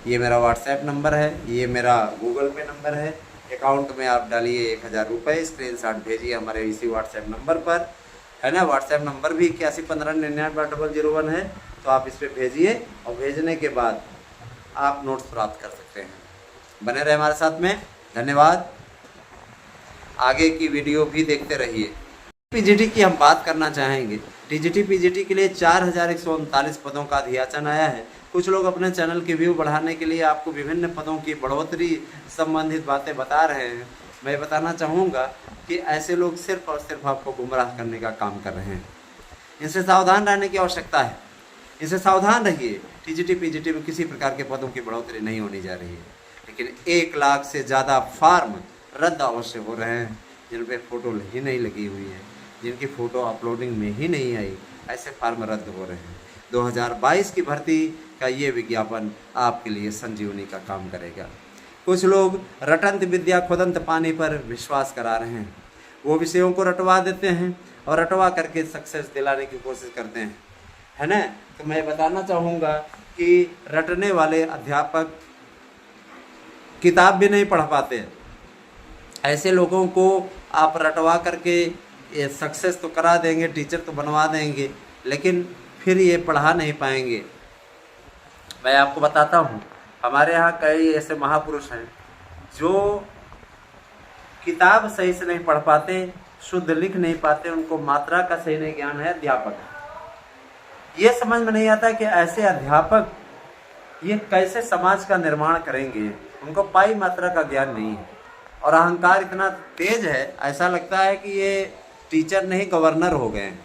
ये मेरा व्हाट्सएप नंबर है, ये मेरा गूगल पे नंबर है। अकाउंट में आप डालिए 1000 रुपये, स्क्रीनशॉट भेजिए हमारे इसी व्हाट्सएप नंबर पर, है ना। व्हाट्सएप नंबर भी 8115998001 है, तो आप इस पर भेजिए और भेजने के बाद आप नोट्स प्राप्त कर सकते हैं। बने रहे हमारे साथ में, धन्यवाद। आगे की वीडियो भी देखते रहिए। पीजीटी की हम बात करना चाहेंगे। टीजीटी पीजीटी के लिए 4139 पदों का अधियाचन आया है। कुछ लोग अपने चैनल की व्यू बढ़ाने के लिए आपको विभिन्न पदों की बढ़ोतरी संबंधित बातें बता रहे हैं। मैं बताना चाहूँगा कि ऐसे लोग सिर्फ और सिर्फ आपको गुमराह करने का काम कर रहे हैं। इनसे सावधान रहने की आवश्यकता है, इनसे सावधान रहिए। टीजीटी पीजीटी में किसी प्रकार के पदों की बढ़ोतरी नहीं होनी जा रही है, लेकिन 1 लाख से ज़्यादा फार्म रद्द अवश्य हो रहे हैं जिन पे फ़ोटो ही नहीं लगी हुई है, जिनकी फ़ोटो अपलोडिंग में ही नहीं आई, ऐसे फार्म रद्द हो रहे हैं। 2022 की भर्ती का ये विज्ञापन आपके लिए संजीवनी का काम करेगा। कुछ लोग रटंत विद्या खुदंत पानी पर विश्वास करा रहे हैं। वो विषयों को रटवा देते हैं और रटवा करके सक्सेस दिलाने की कोशिश करते हैं, है ना। तो मैं बताना चाहूँगा कि रटने वाले अध्यापक किताब भी नहीं पढ़ पाते। ऐसे लोगों को आप रटवा करके सक्सेस तो करा देंगे, टीचर तो बनवा देंगे, लेकिन फिर ये पढ़ा नहीं पाएंगे। मैं आपको बताता हूँ, हमारे यहाँ कई ऐसे महापुरुष हैं जो किताब सही से नहीं पढ़ पाते, शुद्ध लिख नहीं पाते, उनको मात्रा का सही नहीं ज्ञान है। अध्यापक ये समझ में नहीं आता कि ऐसे अध्यापक ये कैसे समाज का निर्माण करेंगे। उनको पाई मात्रा का ज्ञान नहीं है और अहंकार इतना तेज है, ऐसा लगता है कि ये टीचर नहीं गवर्नर हो गए हैं।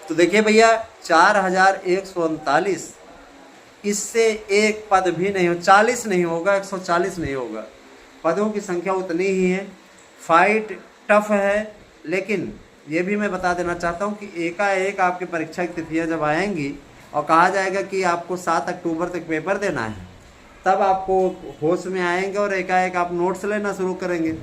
तो देखिए भैया, 4139, इससे एक पद भी नहीं हो, 40 नहीं होगा, 140 नहीं होगा। पदों की संख्या उतनी ही है। फाइट टफ है, लेकिन ये भी मैं बता देना चाहता हूँ कि एकाएक आपकी परीक्षा की तिथियाँ जब आएंगी और कहा जाएगा कि आपको 7 अक्टूबर तक पेपर देना है, तब आपको होश में आएंगे और एकाएक आप नोट्स लेना शुरू करेंगे।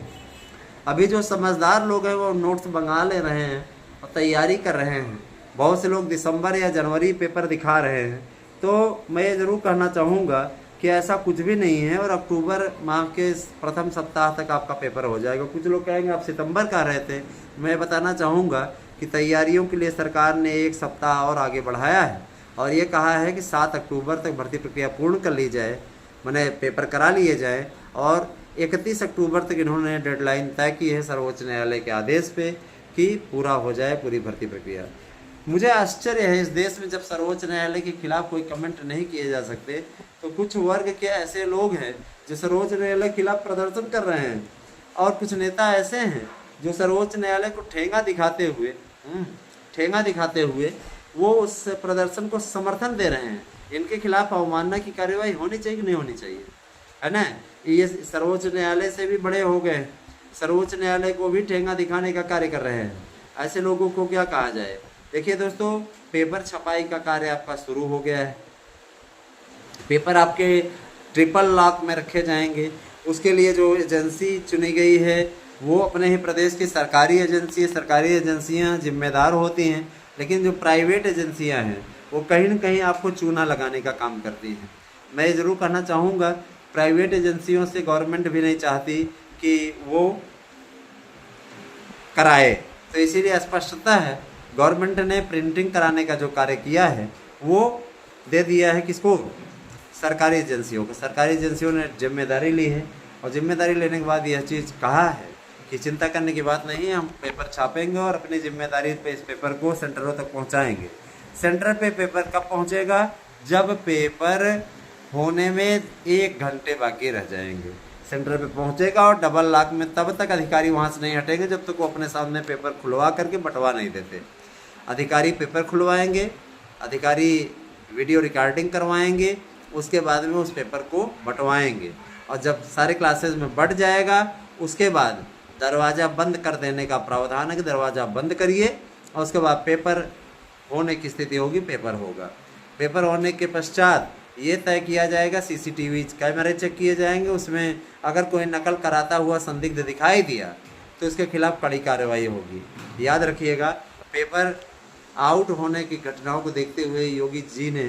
अभी जो समझदार लोग हैं वो नोट्स मंगा ले रहे हैं और तैयारी कर रहे हैं। बहुत से लोग दिसंबर या जनवरी पेपर दिखा रहे हैं। तो मैं ये ज़रूर कहना चाहूँगा कि ऐसा कुछ भी नहीं है और अक्टूबर माह के प्रथम सप्ताह तक आपका पेपर हो जाएगा। कुछ लोग कहेंगे आप सितंबर का रहे थे। मैं बताना चाहूँगा कि तैयारियों के लिए सरकार ने 1 सप्ताह और आगे बढ़ाया है और ये कहा है कि 7 अक्टूबर तक भर्ती प्रक्रिया पूर्ण कर ली जाए, मैंने पेपर करा लिए जाए। और 31 अक्टूबर तक इन्होंने डेडलाइन तय की है सर्वोच्च न्यायालय के आदेश पे कि पूरा हो जाए पूरी भर्ती प्रक्रिया। मुझे आश्चर्य है, इस देश में जब सर्वोच्च न्यायालय के खिलाफ कोई कमेंट नहीं किए जा सकते, तो कुछ वर्ग के ऐसे लोग हैं जो सर्वोच्च न्यायालय के खिलाफ प्रदर्शन कर रहे हैं और कुछ नेता ऐसे हैं जो सर्वोच्च न्यायालय को ठेंगा दिखाते हुए वो उस प्रदर्शन को समर्थन दे रहे हैं। इनके खिलाफ अवमानना की कार्यवाही होनी चाहिए कि नहीं होनी चाहिए, है ना। ये सर्वोच्च न्यायालय से भी बड़े हो गए, सर्वोच्च न्यायालय को भी ठेंगा दिखाने का कार्य कर रहे हैं। ऐसे लोगों को क्या कहा जाए। देखिए दोस्तों, पेपर छपाई का कार्य आपका शुरू हो गया है। पेपर आपके ट्रिपल लॉक में रखे जाएंगे। उसके लिए जो एजेंसी चुनी गई है वो अपने ही प्रदेश की सरकारी एजेंसी है। सरकारी एजेंसियां जिम्मेदार होती हैं, लेकिन जो प्राइवेट एजेंसियां हैं वो कहीं न कहीं आपको चूना लगाने का काम करती हैं। मैं ये ज़रूर कहना चाहूँगा, प्राइवेट एजेंसियों से गवर्नमेंट भी नहीं चाहती कि वो कराए, तो इसीलिए स्पष्टता है गवर्नमेंट ने प्रिंटिंग कराने का जो कार्य किया है वो दे दिया है किसको, सरकारी एजेंसियों को। सरकारी एजेंसियों ने जिम्मेदारी ली है और जिम्मेदारी लेने के बाद यह चीज़ कहा है कि चिंता करने की बात नहीं है, हम पेपर छापेंगे और अपनी जिम्मेदारी पे इस पेपर को सेंटरों तक पहुंचाएंगे। सेंटर पे पेपर कब पहुंचेगा, जब पेपर होने में 1 घंटे बाकी रह जाएंगे। सेंटर पे पहुंचेगा और डबल लॉक में तब तक अधिकारी वहां से नहीं हटेंगे जब तक वो अपने सामने पेपर खुलवा करके बंटवा नहीं देते। अधिकारी पेपर खुलवाएंगे, अधिकारी वीडियो रिकॉर्डिंग करवाएंगे, उसके बाद में उस पेपर को बंटवाएंगे और जब सारे क्लासेस में बढ़ जाएगा उसके बाद दरवाज़ा बंद कर देने का प्रावधान है कि दरवाज़ा बंद करिए और उसके बाद पेपर होने की स्थिति होगी, पेपर होगा। पेपर होने के पश्चात ये तय किया जाएगा, सीसीटीवी कैमरे चेक किए जाएंगे, उसमें अगर कोई नकल कराता हुआ संदिग्ध दिखाई दिया तो उसके खिलाफ कड़ी कार्रवाई होगी। याद रखिएगा, पेपर आउट होने की घटनाओं को देखते हुए योगी जी ने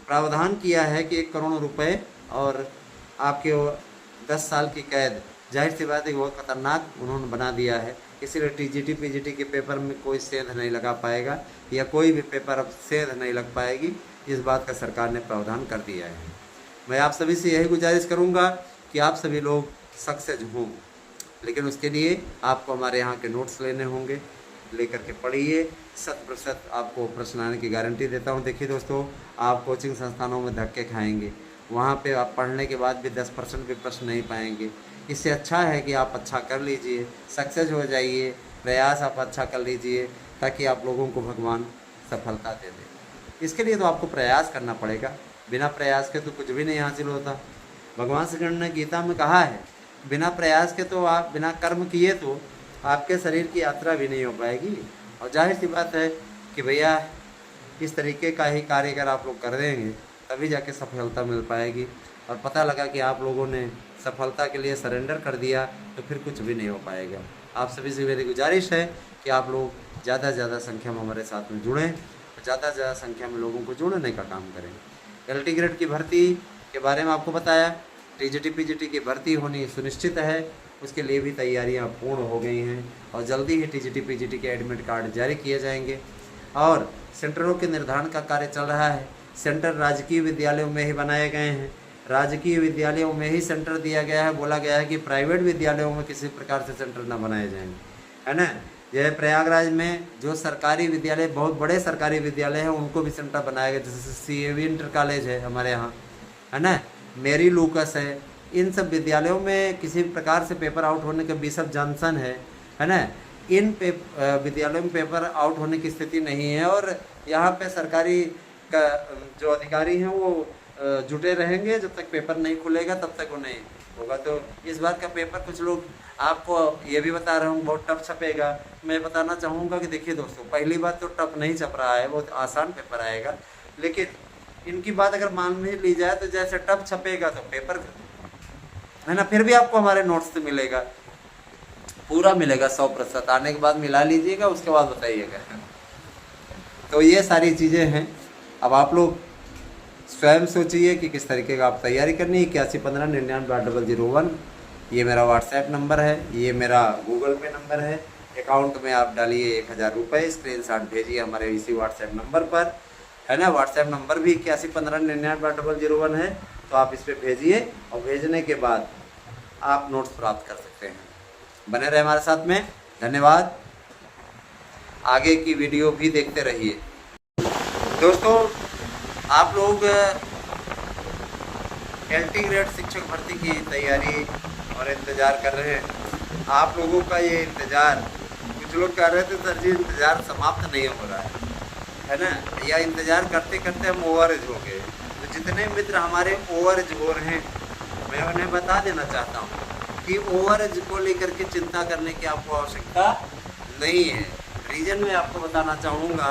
प्रावधान किया है कि 1 करोड़ रुपए और आपके 10 साल की कैद। जाहिर सी बात है कि बहुत खतरनाक उन्होंने बना दिया है, इसीलिए टीजीटी पीजीटी के पेपर में कोई सेंध नहीं लगा पाएगा या कोई भी पेपर अब सेंध नहीं लग पाएगी। इस बात का सरकार ने प्रावधान कर दिया है। मैं आप सभी से यही गुजारिश करूंगा कि आप सभी लोग सक्सेस हों, लेकिन उसके लिए आपको हमारे यहाँ के नोट्स लेने होंगे, लेकर के पढ़िए। 100% आपको प्रश्न आने की गारंटी देता हूँ। देखिए दोस्तों, आप कोचिंग संस्थानों में धक्के खाएंगे, वहाँ पे आप पढ़ने के बाद भी 10% भी प्रश्न नहीं पाएंगे। इससे अच्छा है कि आप अच्छा कर लीजिए, सक्सेस हो जाइए, प्रयास आप अच्छा कर लीजिए ताकि आप लोगों को भगवान सफलता दे दे। इसके लिए तो आपको प्रयास करना पड़ेगा, बिना प्रयास के तो कुछ भी नहीं हासिल होता। भगवान श्री कृष्ण ने गीता में कहा है, बिना प्रयास के तो आप बिना कर्म किए तो आपके शरीर की यात्रा भी नहीं हो पाएगी। और जाहिर सी बात है कि भैया इस तरीके का ही कार्य अगर आप लोग कर देंगे तभी जाके सफलता मिल पाएगी। और पता लगा कि आप लोगों ने सफलता के लिए सरेंडर कर दिया तो फिर कुछ भी नहीं हो पाएगा। आप सभी से मेरी गुजारिश है कि आप लोग ज़्यादा से ज़्यादा संख्या में हमारे साथ में जुड़ें, ज़्यादा से ज़्यादा संख्या में लोगों को जोड़ने का काम करें। एलटी ग्रेड की भर्ती के बारे में आपको बताया, टीजीटी पीजीटी की भर्ती होनी सुनिश्चित है, उसके लिए भी तैयारियां पूर्ण हो गई हैं और जल्दी ही टीजीटी पीजीटी के एडमिट कार्ड जारी किए जाएंगे। और सेंटरों के निर्धारण का कार्य चल रहा है। सेंटर राजकीय विद्यालयों में ही बनाए गए हैं, राजकीय विद्यालयों में ही सेंटर दिया गया है। बोला गया है कि प्राइवेट विद्यालयों में किसी प्रकार से सेंटर न बनाए जाएंगे, है ना। यह प्रयागराज में जो सरकारी विद्यालय, बहुत बड़े सरकारी विद्यालय हैं, उनको भी सेंटर बनाया गया, जैसे सीएवी इंटर कॉलेज है हमारे यहाँ, है ना, मेरी लूकस है। इन सब विद्यालयों में किसी प्रकार से पेपर आउट होने का, बिशप जॉनसन है ना, इन विद्यालयों में पेपर आउट होने की स्थिति नहीं है। और यहाँ पे सरकारी का जो अधिकारी हैं वो जुटे रहेंगे, जब तक पेपर नहीं खुलेगा तब तक वो नहीं होगा। तो इस बार का पेपर कुछ लोग आपको ये भी बता रहा हूँ बहुत टफ छपेगा। मैं बताना चाहूँगा कि देखिए दोस्तों, पहली बात तो टफ नहीं छप रहा है, बहुत आसान पेपर आएगा। लेकिन इनकी बात अगर मान में ली जाए तो जैसे टफ छपेगा तो पेपर, है ना, फिर भी आपको हमारे नोट्स से मिलेगा, पूरा मिलेगा 100%। आने के बाद मिला लीजिएगा, उसके बाद बताइएगा। तो ये सारी चीज़ें हैं। अब आप लोग स्वयं सोचिए कि किस तरीके का आप तैयारी करनी है। 8115998001 ये मेरा व्हाट्सएप नंबर है, ये मेरा गूगल पे नंबर है। अकाउंट में आप डालिए 1000 रुपये, स्क्रीनशॉट भेजिए हमारे इसी व्हाट्सएप नंबर पर, है ना। व्हाट्सएप नंबर भी 8115998001 है, तो आप इस पर भेजिए और भेजने के बाद आप नोट्स प्राप्त कर सकते हैं। बने रहे हमारे साथ में, धन्यवाद। आगे की वीडियो भी देखते रहिए। दोस्तों, आप लोग एलटी ग्रेड शिक्षक भर्ती की तैयारी और इंतज़ार कर रहे हैं। आप लोगों का ये इंतज़ार, कुछ लोग कह रहे थे सर जी इंतज़ार समाप्त नहीं हो रहा है ना, या इंतज़ार करते करते हम ओवर एज हो गए। तो जितने मित्र हमारे ओवर एज हो रहे हैं, मैं उन्हें बता देना चाहता हूँ कि ओवर एज को लेकर के चिंता करने की आपको आवश्यकता नहीं है। रीज़न मैं आपको बताना चाहूँगा,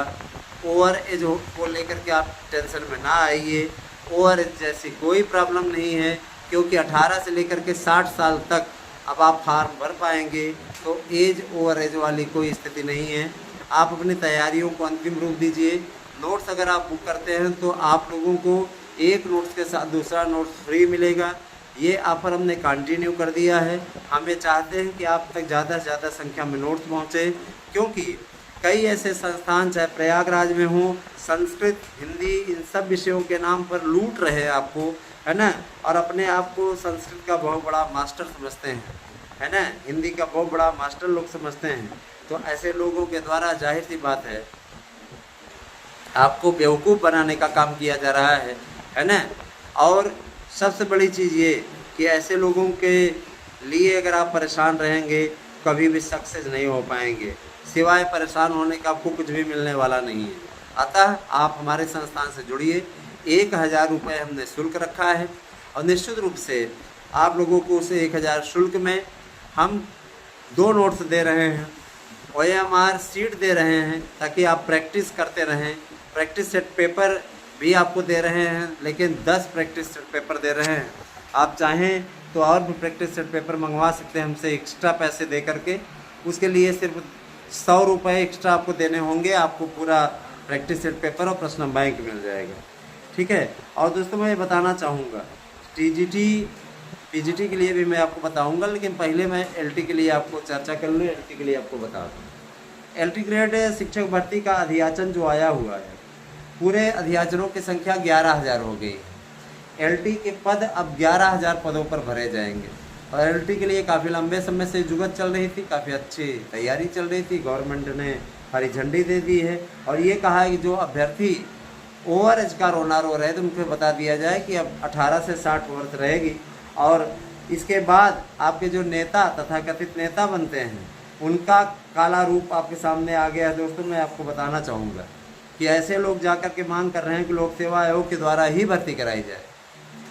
ओवर एज को लेकर के आप टेंशन में ना आइए। ओवर एज जैसी कोई प्रॉब्लम नहीं है, क्योंकि 18 से लेकर के 60 साल तक अब आप फार्म भर पाएंगे, तो एज ओवर एज वाली कोई स्थिति नहीं है। आप अपनी तैयारियों को अंतिम रूप दीजिए। नोट्स अगर आप बुक करते हैं तो आप लोगों को एक नोट्स के साथ दूसरा नोट्स फ्री मिलेगा। ये ऑफर हमने कंटिन्यू कर दिया है। हमें चाहते हैं कि आप तक ज़्यादा से ज़्यादा संख्या में नोट्स पहुँचे, क्योंकि कई ऐसे संस्थान चाहे प्रयागराज में हों, संस्कृत, हिंदी, इन सब विषयों के नाम पर लूट रहे हैं आपको, है ना, और अपने आप को संस्कृत का बहुत बड़ा मास्टर समझते हैं, है ना, हिंदी का बहुत बड़ा मास्टर लोग समझते हैं। तो ऐसे लोगों के द्वारा जाहिर सी बात है आपको बेवकूफ़ बनाने का काम किया जा रहा है ना। और सबसे बड़ी चीज़ ये कि ऐसे लोगों के लिए अगर आप परेशान रहेंगे कभी भी सक्सेस नहीं हो पाएंगे, सिवाय परेशान होने का आपको कुछ भी मिलने वाला नहीं है। अतः आप हमारे संस्थान से जुड़िए। 1000 रुपये हमने शुल्क रखा है और निश्चित रूप से आप लोगों को उस 1000 शुल्क में हम 2 नोट्स दे रहे हैं, OMR सीट दे रहे हैं ताकि आप प्रैक्टिस करते रहें। प्रैक्टिस सेट पेपर भी आपको दे रहे हैं, लेकिन 10 प्रैक्टिस सेट पेपर दे रहे हैं। आप चाहें तो और भी प्रैक्टिस सेट पेपर मंगवा सकते हैं हमसे एक्स्ट्रा पैसे दे करके। उसके लिए सिर्फ 100 रुपये एक्स्ट्रा आपको देने होंगे, आपको पूरा प्रैक्टिस सेट पेपर और प्रश्न बैंक मिल जाएगा। ठीक है। और दोस्तों मैं ये बताना चाहूँगा TGT PGT के लिए भी मैं आपको बताऊंगा, लेकिन पहले मैं LT के लिए आपको चर्चा कर लूँ। LT के लिए आपको बता दूँ, LT ग्रेड शिक्षक भर्ती का अधियाचन जो आया हुआ है, पूरे अधियाचनों की संख्या 11,000 हो गई। LT के पद अब 11,000 पदों पर भरे जाएंगे। और LT के लिए काफ़ी लंबे समय से जुगत चल रही थी, काफ़ी अच्छी तैयारी चल रही थी। गवर्नमेंट ने हरी झंडी दे दी है और ये कहा है कि जो अभ्यर्थी ओवर एज का रोना रो रहे थे उनको बता दिया जाए कि अब 18 से 60 वर्ष रहेगी। और इसके बाद आपके जो नेता तथा कथित नेता बनते हैं उनका काला रूप आपके सामने आ गया है। दोस्तों मैं आपको बताना चाहूँगा कि ऐसे लोग जाकर के मांग कर रहे हैं कि लोक सेवा आयोग के द्वारा ही भर्ती कराई जाए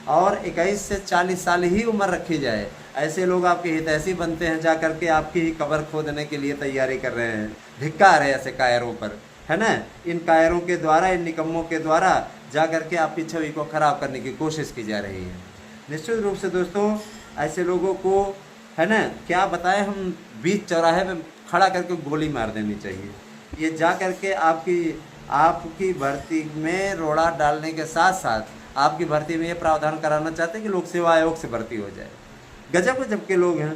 और 21 से 40 साल ही उम्र रखी जाए। ऐसे लोग आपके हितैषी बनते हैं, जा करके आपकी ही कब्र खोदने के लिए तैयारी कर रहे हैं। धिक्कार है ऐसे कायरों पर, है ना। इन कायरों के द्वारा, इन निकम्मों के द्वारा जा करके आपकी छवि को खराब करने की कोशिश की जा रही है। निश्चित रूप से दोस्तों ऐसे लोगों को, है ना, क्या बताएं हम, बीच चौराहे में खड़ा करके गोली मार देनी चाहिए। ये जा करके आपकी भर्ती में रोड़ा डालने के साथ साथ आपकी भर्ती में ये प्रावधान कराना चाहते हैं कि लोक सेवा आयोग से भर्ती हो जाए। गजब के लोग हैं।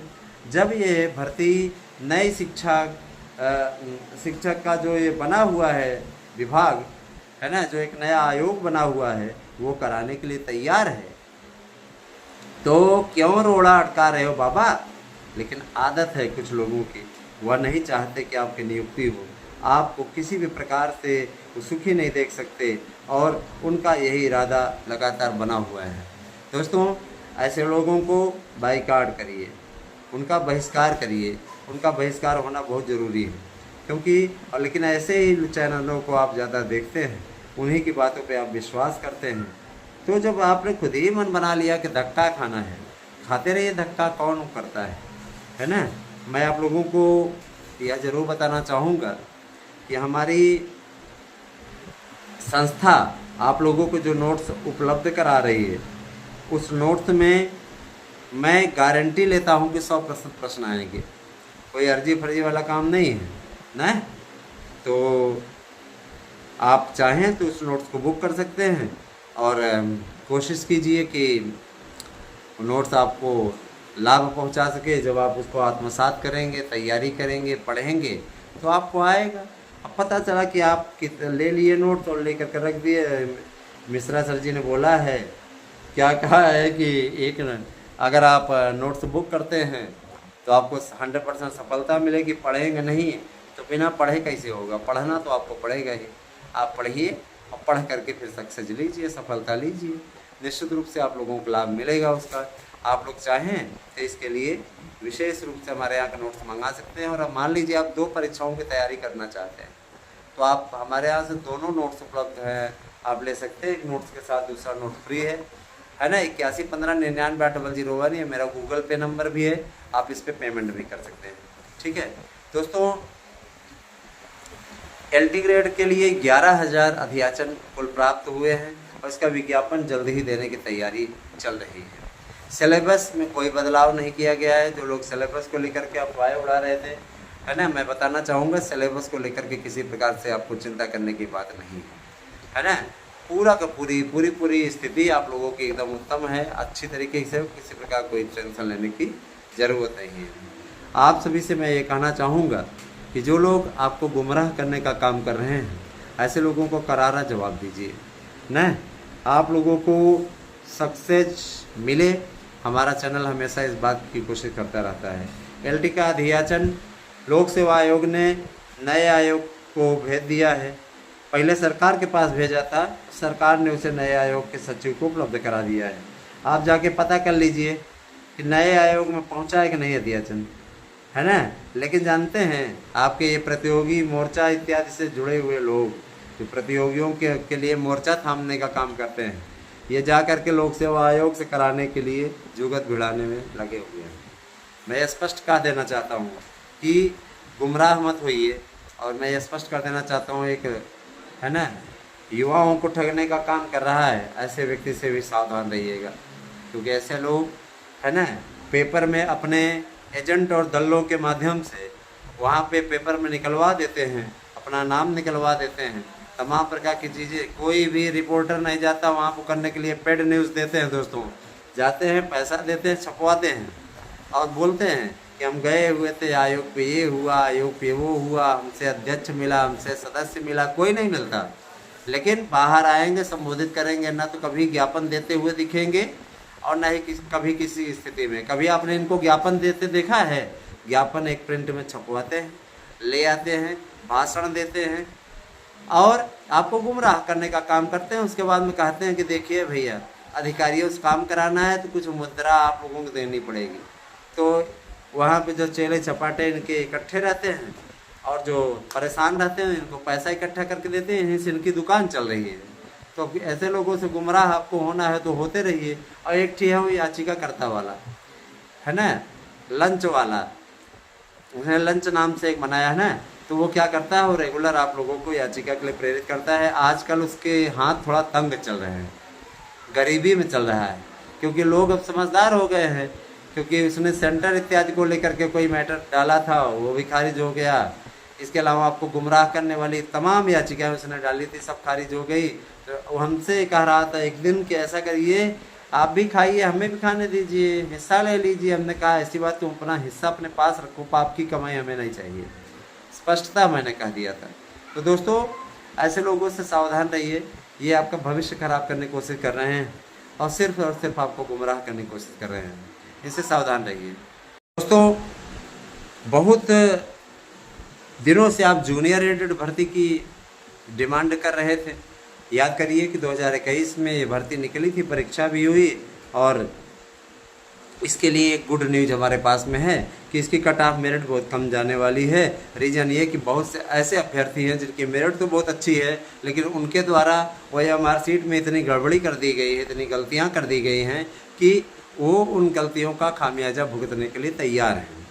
जब ये भर्ती नई शिक्षक का जो ये बना हुआ है विभाग, है ना, जो एक नया आयोग बना हुआ है, वो कराने के लिए तैयार है, तो क्यों रोड़ा अटका रहे हो बाबा। लेकिन आदत है कुछ लोगों की, वह नहीं चाहते कि आपकी नियुक्ति हो, आपको किसी भी प्रकार से वो सुखी नहीं देख सकते और उनका यही इरादा लगातार बना हुआ है। दोस्तों ऐसे लोगों को बाइकाट करिए, उनका बहिष्कार करिए। उनका बहिष्कार होना बहुत ज़रूरी है, क्योंकि और लेकिन ऐसे ही चैनलों को आप ज़्यादा देखते हैं, उन्हीं की बातों पे आप विश्वास करते हैं। तो जब आपने खुद ही मन बना लिया कि धक्का खाना है, खाते रहिए। धक्का कौन करता है ना। मैं आप लोगों को यह ज़रूर बताना चाहूँगा कि हमारी संस्था आप लोगों को जो नोट्स उपलब्ध करा रही है, उस नोट्स में मैं गारंटी लेता हूँ कि 100% प्रश्न आएंगे। कोई अर्जी फर्जी वाला काम नहीं है ना। तो आप चाहें तो उस नोट्स को बुक कर सकते हैं और कोशिश कीजिए कि नोट्स आपको लाभ पहुंचा सके। जब आप उसको आत्मसात करेंगे, तैयारी करेंगे, पढ़ेंगे तो आपको आएगा। अब पता चला कि आप ले लिए नोट्स और लेकर के रख दिए। मिश्रा सर जी ने बोला है, क्या कहा है कि अगर आप नोट्स बुक करते हैं तो आपको 100% सफलता मिलेगी। पढ़ेंगे नहीं तो बिना पढ़े कैसे होगा। पढ़ना तो आपको पड़ेगा ही। आप पढ़िए और पढ़ करके फिर सक्सेस लीजिए, सफलता लीजिए। निश्चित रूप से आप लोगों को लाभ मिलेगा उसका। आप लोग चाहें तो इसके लिए विशेष रूप से हमारे यहाँ का नोट्स मंगा सकते हैं। और अब मान लीजिए आप 2 परीक्षाओं की तैयारी करना चाहते हैं तो आप हमारे यहाँ से दोनों नोट्स उपलब्ध हैं, आप ले सकते हैं। एक नोट्स के साथ दूसरा नोट फ्री है ना। 8115998001 ये मेरा गूगल पे नंबर भी है, आप इस पर पेमेंट भी कर सकते हैं। ठीक है दोस्तों, LT ग्रेड के लिए 11,000 अधियाचन कुल प्राप्त हुए हैं और इसका विज्ञापन जल्द ही देने की तैयारी चल रही है। सिलेबस में कोई बदलाव नहीं किया गया है। जो लोग सिलेबस को लेकर के अफवाहें उड़ा रहे थे, है ना, मैं बताना चाहूँगा सिलेबस को लेकर के किसी प्रकार से आपको चिंता करने की बात नहीं है ना। पूरा का पूरी स्थिति आप लोगों की एकदम उत्तम है, अच्छी तरीके से, किसी प्रकार कोई टेंशन लेने की ज़रूरत नहीं है। आप सभी से मैं ये कहना चाहूँगा कि जो लोग आपको गुमराह करने का काम कर रहे हैं, ऐसे लोगों को करारा जवाब दीजिए न। आप लोगों को सक्सेस मिले, हमारा चैनल हमेशा इस बात की कोशिश करता रहता है। LT का अधियाचन लोक सेवा आयोग ने नए आयोग को भेज दिया है पहले सरकार के पास भेजा था, सरकार ने उसे नए आयोग के सचिव को उपलब्ध करा दिया है। आप जाके पता कर लीजिए कि नए आयोग में पहुंचा है कि नहीं अध्ययन, है ना। लेकिन जानते हैं आपके ये प्रतियोगी मोर्चा इत्यादि से जुड़े हुए लोग जो प्रतियोगियों के लिए मोर्चा थामने का काम करते हैं, ये जा कर के लोक सेवा आयोग से कराने के लिए जुगत भिड़ाने में लगे हुए हैं। मैं स्पष्ट कह देना चाहता हूँ कि गुमराह मत होइए, और मैं ये स्पष्ट कर देना चाहता हूँ, एक है ना युवाओं को ठगने का काम कर रहा है, ऐसे व्यक्ति से भी सावधान रहिएगा, क्योंकि ऐसे लोग है ना पेपर में अपने एजेंट और दल्लों के माध्यम से वहाँ पे पेपर में निकलवा देते हैं, अपना नाम निकलवा देते हैं, तमाम प्रकार की चीज़ें। कोई भी रिपोर्टर नहीं जाता वहाँ पर करने के लिए, पेड न्यूज़ देते हैं दोस्तों, जाते हैं पैसा देते हैं, छपवाते हैं और बोलते हैं कि हम गए हुए थे आयोग पे, ये हुआ, आयोग पे वो हुआ, हमसे अध्यक्ष मिला, हमसे सदस्य मिला, कोई नहीं मिलता। लेकिन बाहर आएंगे, संबोधित करेंगे, ना तो कभी ज्ञापन देते हुए दिखेंगे और ना ही कभी किसी स्थिति में। कभी आपने इनको ज्ञापन देते देखा है? ज्ञापन एक प्रिंट में छपवाते हैं, ले आते हैं, भाषण देते हैं और आपको गुमराह करने का काम करते हैं। उसके बाद में कहते हैं कि देखिए भैया, अधिकारियों से काम कराना है तो कुछ मुद्रा आप लोगों को देनी पड़ेगी। तो वहाँ पे जो चेले चपाटे इनके इकट्ठे रहते हैं और जो परेशान रहते हैं, इनको पैसा इकट्ठा करके देते हैं, इन्हीं से इनकी दुकान चल रही है। तो ऐसे लोगों से गुमराह आपको होना है तो होते रहिए। और एक ठीक है वो याचिकाकर्ता वाला, है ना, लंच वाला, उसने लंच नाम से एक बनाया है ना, तो वो क्या करता है, वो रेगुलर आप लोगों को याचिका के लिए प्रेरित करता है। आजकल उसके हाथ थोड़ा तंग चल रहे हैं, गरीबी में चल रहा है, क्योंकि लोग अब समझदार हो गए हैं, क्योंकि उसने सेंटर इत्यादि को लेकर के कोई मैटर डाला था, वो भी खारिज हो गया। इसके अलावा आपको गुमराह करने वाली तमाम याचिकाएं उसने डाली थी, सब खारिज हो गई। तो वो हमसे कह रहा था एक दिन कि ऐसा करिए, आप भी खाइए, हमें भी खाने दीजिए, हिस्सा ले लीजिए। हमने कहा ऐसी बात, तुम अपना हिस्सा अपने पास रखो, पाप की कमाई हमें नहीं चाहिए। स्पष्टता मैंने कह दिया था। तो दोस्तों, ऐसे लोगों से सावधान रहिए, ये आपका भविष्य खराब करने की कोशिश कर रहे हैं और सिर्फ आपको गुमराह करने की कोशिश कर रहे हैं। इससे सावधान रहिए दोस्तों। बहुत दिनों से आप जूनियर एडेड भर्ती की डिमांड कर रहे थे। याद करिए कि 2021 में ये भर्ती निकली थी, परीक्षा भी हुई, और इसके लिए एक गुड न्यूज़ हमारे पास में है कि इसकी कट ऑफ मेरिट बहुत कम जाने वाली है। रीज़न ये कि बहुत से ऐसे अभ्यर्थी हैं जिनकी मेरिट तो बहुत अच्छी है, लेकिन उनके द्वारा OMR सीट में इतनी गड़बड़ी कर दी गई है, इतनी गलतियां कर दी गई हैं कि वो उन गलतियों का खामियाजा भुगतने के लिए तैयार हैं।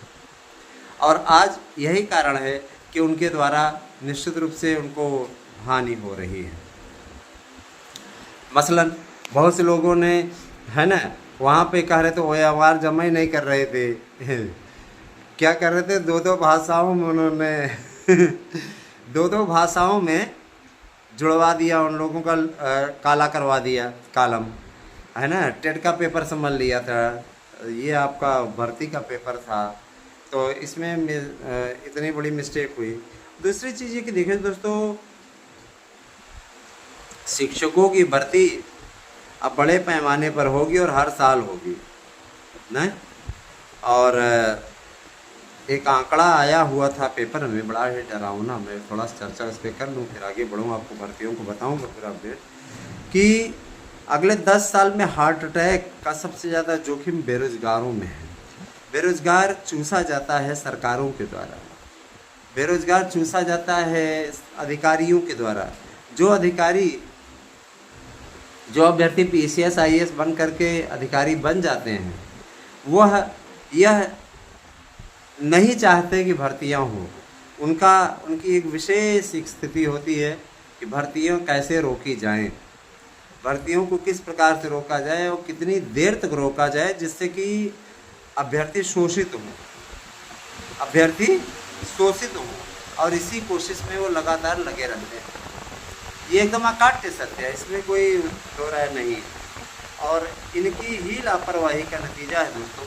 और आज यही कारण है कि उनके द्वारा निश्चित रूप से उनको हानि हो रही है। मसलन बहुत से लोगों ने, है ना, वहाँ पे कह रहे थे OMR जमा ही नहीं कर रहे थे क्या कर रहे थे, दो भाषाओं में उन्होंने दो भाषाओं में जुड़वा दिया, उन लोगों का काला करवा दिया, कालम, है ना। टेट का पेपर समझ लिया था, ये आपका भर्ती का पेपर था, तो इसमें इतनी बड़ी मिस्टेक हुई। दूसरी चीज़ ये कि देखिए दोस्तों, शिक्षकों की भर्ती अब बड़े पैमाने पर होगी और हर साल होगी ना। और एक आंकड़ा आया हुआ था पेपर में, बड़ा ही डरावना। मैं थोड़ा सा चर्चा उस पर कर लूँ, फिर आगे बढ़ूँ, आपको भर्तियों को बताऊँगा फिर अपडेट, कि अगले 10 साल में हार्ट अटैक का सबसे ज़्यादा जोखिम बेरोजगारों में है। बेरोजगार चूसा जाता है सरकारों के द्वारा, बेरोजगार चूसा जाता है अधिकारियों के द्वारा। जो अभ्यर्थी PCS IAS बन करके अधिकारी बन जाते हैं, वह यह नहीं चाहते कि भर्तियां हों। उनकी एक विशेष स्थिति होती है कि भर्तियां कैसे रोकी जाएं, भर्तियों को किस प्रकार से रोका जाए और कितनी देर तक रोका जाए जिससे कि अभ्यर्थी शोषित हो, और इसी कोशिश में वो लगातार लगे रहते हैं। ये एकदम अकाट्य सत्य है, इसमें कोई दो राय नहीं है। और इनकी ही लापरवाही का नतीजा है दोस्तों,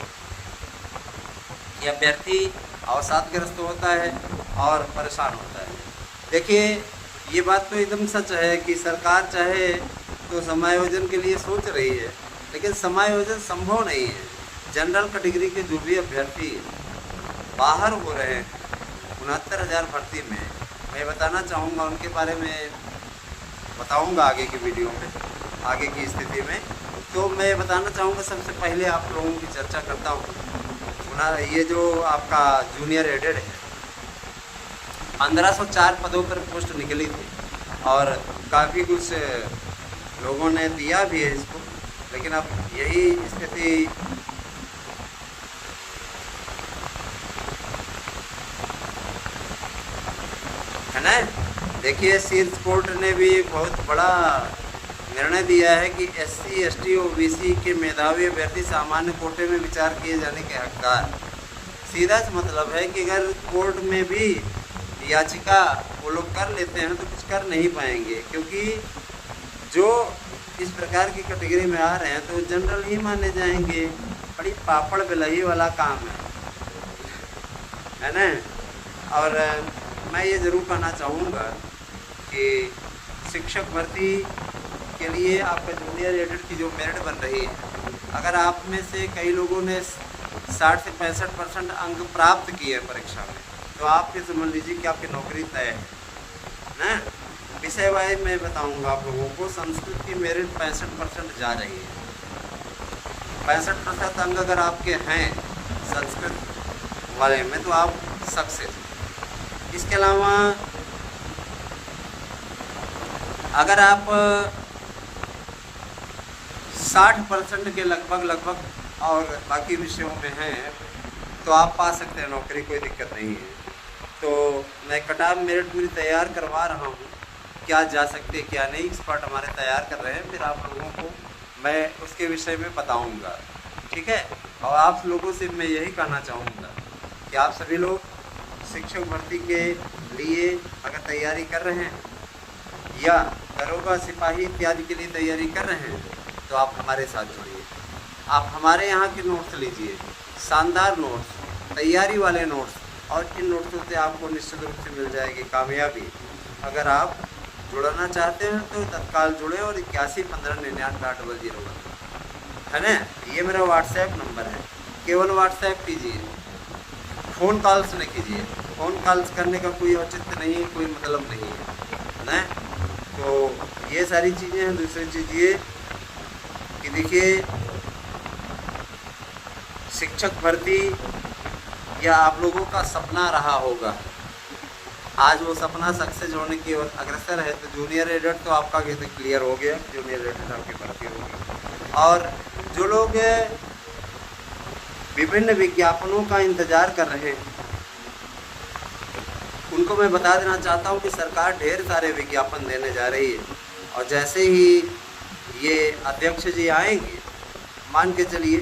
ये अभ्यर्थी अवसादग्रस्त होता है और परेशान होता है। देखिए, ये बात तो एकदम सच है कि सरकार चाहे तो समायोजन के लिए सोच रही है, लेकिन समायोजन संभव नहीं है। जनरल कैटेगरी के जो भी अभ्यर्थी बाहर हो रहे हैं 69,000 भर्ती में, मैं बताना चाहूँगा उनके बारे में बताऊंगा आगे की वीडियो में, आगे की स्थिति में। तो मैं बताना चाहूँगा, सबसे पहले आप लोगों की चर्चा करता हूँ। ये जो आपका जूनियर एडेड है, 1504 पदों पर पोस्ट निकली थी और काफ़ी कुछ लोगों ने दिया भी है इसको, लेकिन अब यही स्थिति है ना। देखिए, शीर्ष कोर्ट ने भी बहुत बड़ा निर्णय दिया है कि SC ST OBC के मेधावी अभ्यर्थी सामान्य कोटे में विचार किए जाने के हकदार। सीधा सा मतलब है कि अगर कोर्ट में भी याचिका वो लोग कर लेते हैं तो कुछ कर नहीं पाएंगे, क्योंकि जो इस प्रकार की कैटेगरी में आ रहे हैं तो जनरल ही माने जाएंगे। बड़ी पापड़ बेलही वाला काम है ना। और मैं ये ज़रूर कहना चाहूँगा कि शिक्षक भर्ती के लिए आपका जूनियर एडेड की जो मेरिट बन रही है, अगर आप में से कई लोगों ने 60 से 65% अंक प्राप्त किए हैं परीक्षा में, तो आप ये समझ लीजिए कि आपकी नौकरी तय है ना। विषय वाइज मैं बताऊंगा आप लोगों को। संस्कृत की मेरिट 65% जा रही है। 65% अंक अगर आपके हैं संस्कृत वाले में तो आप सक्सेस। इसके अलावा अगर आप 60% के लगभग और बाकी विषयों में हैं तो आप पा सकते हैं नौकरी, कोई दिक्कत नहीं है। तो मैं कट ऑफ मेरिट पूरी तैयार करवा रहा हूँ, क्या जा सकते क्या नहीं, एक्सपर्ट हमारे तैयार कर रहे हैं, फिर आप लोगों को मैं उसके विषय में बताऊँगा, ठीक है। और आप लोगों से मैं यही कहना चाहूँगा कि आप सभी लोग शिक्षक भर्ती के लिए अगर तैयारी कर रहे हैं या दरोगा सिपाही इत्यादि के लिए तैयारी कर रहे हैं तो आप हमारे साथ जुड़िए। आप हमारे यहाँ के नोट्स लीजिए, शानदार नोट्स, तैयारी वाले नोट्स, और इन नोट्सों से आपको निश्चित रूप से मिल जाएगी कामयाबी। अगर आप जुड़ना चाहते हैं तो तत्काल जुड़े और 8115998001 है ना, ये मेरा व्हाट्सएप नंबर है। केवल व्हाट्सएप कीजिए, फ़ोन कॉल्स न कीजिए। फ़ोन कॉल्स करने का कोई औचित्य नहीं है, कोई मतलब नहीं है ना। तो ये सारी चीज़ें हैं। दूसरी चीज़ ये कि देखिए, शिक्षक भर्ती या आप लोगों का सपना रहा होगा, आज वो सपना सक्सेस होने की ओर अग्रसर है। तो जूनियर एडेड तो आपका क्लियर हो गया, जूनियर एडेड आपकी भर्ती होगी। और जो लोग विभिन्न विज्ञापनों का इंतज़ार कर रहे हैं उनको मैं बता देना चाहता हूं कि सरकार ढेर सारे विज्ञापन देने जा रही है, और जैसे ही ये अध्यक्ष जी आएंगे, मान के चलिए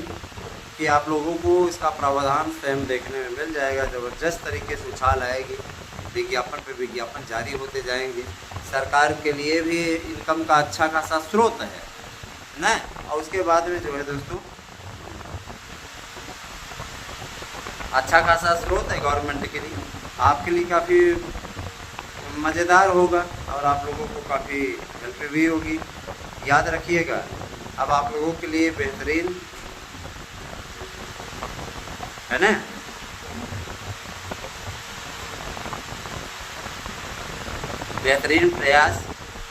कि आप लोगों को इसका प्रावधान स्वयं देखने में मिल जाएगा। ज़बरदस्त तरीके से उछाल आएगी, विज्ञापन पे विज्ञापन जारी होते जाएंगे। सरकार के लिए भी इनकम का अच्छा खासा स्रोत है ना। और उसके बाद में जो है दोस्तों, अच्छा खासा स्रोत है गवर्नमेंट के लिए, आपके लिए काफ़ी मज़ेदार होगा और आप लोगों को काफ़ी हेल्प भी होगी। याद रखिएगा, अब आप लोगों के लिए बेहतरीन है ना, बेहतरीन प्रयास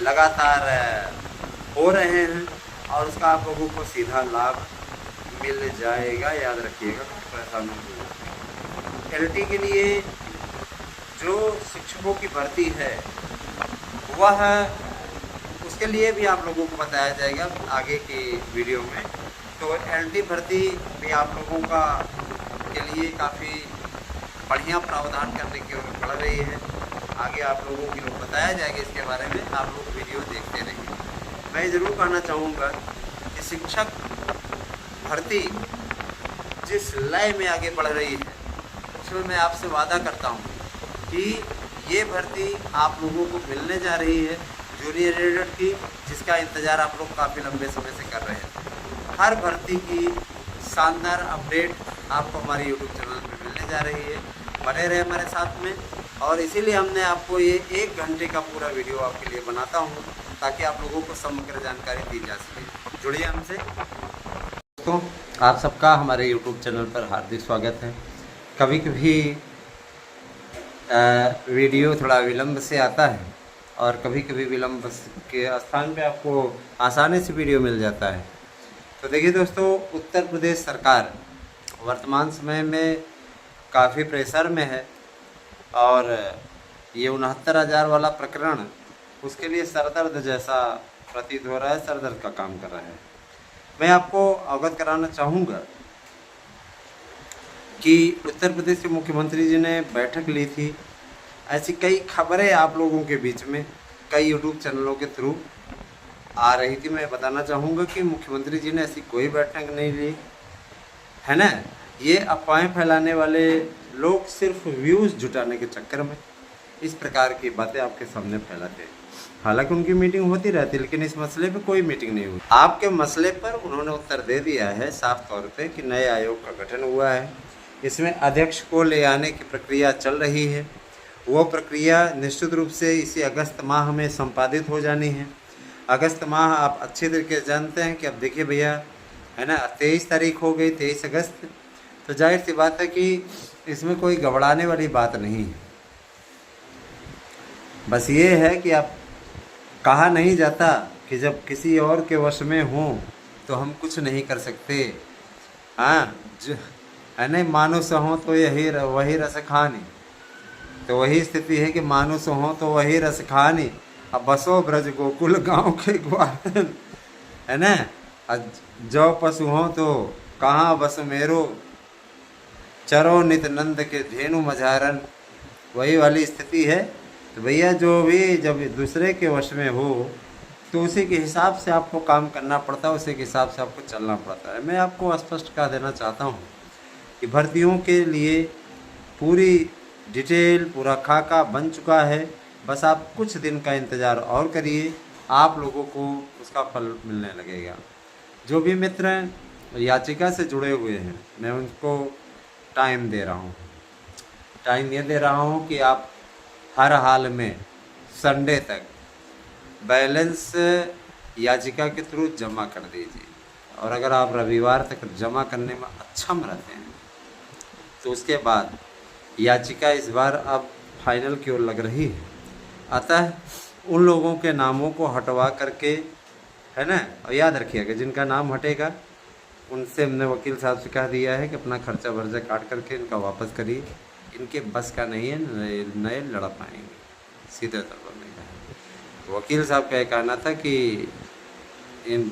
लगातार हो रहे हैं और उसका आप लोगों को सीधा लाभ मिल जाएगा। याद रखिएगा, परेशान नहीं होगा। LT के लिए जो शिक्षकों की भर्ती है वह उसके लिए भी आप लोगों को बताया जाएगा आगे की वीडियो में। तो LT भर्ती भी आप लोगों का के लिए काफ़ी बढ़िया प्रावधान करने की ओर बढ़ रही है। आगे आप लोगों को बताया जाएगा इसके बारे में, आप लोग वीडियो देखते रहिए। मैं ज़रूर कहना चाहूँगा कि शिक्षक भर्ती जिस लय में आगे बढ़ रही है उसमें मैं आपसे वादा करता हूँ कि ये भर्ती आप लोगों को मिलने जा रही है, जूनियर एडेड की, जिसका इंतज़ार आप लोग काफ़ी लंबे समय से कर रहे हैं। हर भर्ती की शानदार अपडेट आपको हमारे यूट्यूब चैनल पर मिलने जा रही है। बने रहे हमारे साथ में, और इसीलिए हमने आपको ये 1 घंटे का पूरा वीडियो आपके लिए बनाता हूँ ताकि आप लोगों को समग्र जानकारी दी जा सके। जुड़िए हमसे। दोस्तों, आप सबका हमारे यूट्यूब चैनल पर हार्दिक स्वागत है। कभी कभी वीडियो थोड़ा विलम्ब से आता है, और कभी कभी विलम्ब के स्थान पे आपको आसानी से वीडियो मिल जाता है। तो देखिए दोस्तों, उत्तर प्रदेश सरकार वर्तमान समय में काफ़ी प्रेशर में है और ये 69,000 वाला प्रकरण उसके लिए सरदर्द जैसा प्रतीत हो रहा है, सरदर्द का काम कर रहा है। मैं आपको अवगत कराना चाहूँगा कि उत्तर प्रदेश के मुख्यमंत्री जी ने बैठक ली थी। ऐसी कई खबरें आप लोगों के बीच में कई यूट्यूब चैनलों के थ्रू आ रही थी। मैं बताना चाहूँगा कि मुख्यमंत्री जी ने ऐसी कोई बैठक नहीं ली है ना। ये अफवाहें फैलाने वाले लोग सिर्फ व्यूज़ जुटाने के चक्कर में इस प्रकार की बातें आपके सामने फैलाते हैं। हालांकि उनकी मीटिंग होती रहती है, लेकिन इस मसले पे कोई मीटिंग नहीं हुई। आपके मसले पर उन्होंने उत्तर दे दिया है साफ तौर पे कि नए आयोग का गठन हुआ है, इसमें अध्यक्ष को ले आने की प्रक्रिया चल रही है। वो प्रक्रिया निश्चित रूप से इसी अगस्त माह में संपादित हो जानी है। अगस्त माह आप अच्छे तरीके से जानते हैं कि अब देखिए भैया, है ना, 23 तारीख हो गई, 23 अगस्त। तो जाहिर सी बात है कि इसमें कोई घबराने वाली बात नहीं है। बस ये है कि आप कहा नहीं जाता कि जब किसी और के वश में हों तो हम कुछ नहीं कर सकते। हाँ, जो है नहीं, मानुष हों तो वही रस खानी। तो वही स्थिति है कि मानुष हों तो वही रस खानी, अब बसो ब्रज गोकुल गांव के ग्वाल, है ना। जो पशु हों तो कहाँ बस मेरो, चरो नित नंद के धेनु मझारन, वही वाली स्थिति है। तो भैया जो भी जब दूसरे के वश में हो तो उसी के हिसाब से आपको काम करना पड़ता है, उसी के हिसाब से आपको चलना पड़ता है। मैं आपको स्पष्ट कह देना चाहता हूँ कि भर्तियों के लिए पूरी डिटेल, पूरा खाका बन चुका है। बस आप कुछ दिन का इंतज़ार और करिए, आप लोगों को उसका फल मिलने लगेगा। जो भी मित्र याचिका से जुड़े हुए हैं, मैं उनको टाइम दे रहा हूँ। टाइम ये दे रहा हूँ कि आप हर हाल में संडे तक बैलेंस याचिका के थ्रू जमा कर दीजिए। और अगर आप रविवार तक जमा करने में अक्षम रहते हैं तो उसके बाद याचिका इस बार अब फाइनल की ओर लग रही है। अतः उन लोगों के नामों को हटवा करके, है ना, और याद रखिएगा जिनका नाम हटेगा उनसे हमने वकील साहब से कह दिया है कि अपना खर्चा वर्जा काट करके इनका वापस करिए। इनके बस का नहीं है, नए लड़ पाएंगे, सीधे तौर पर नहीं कहा। वकील साहब का कहना था कि इन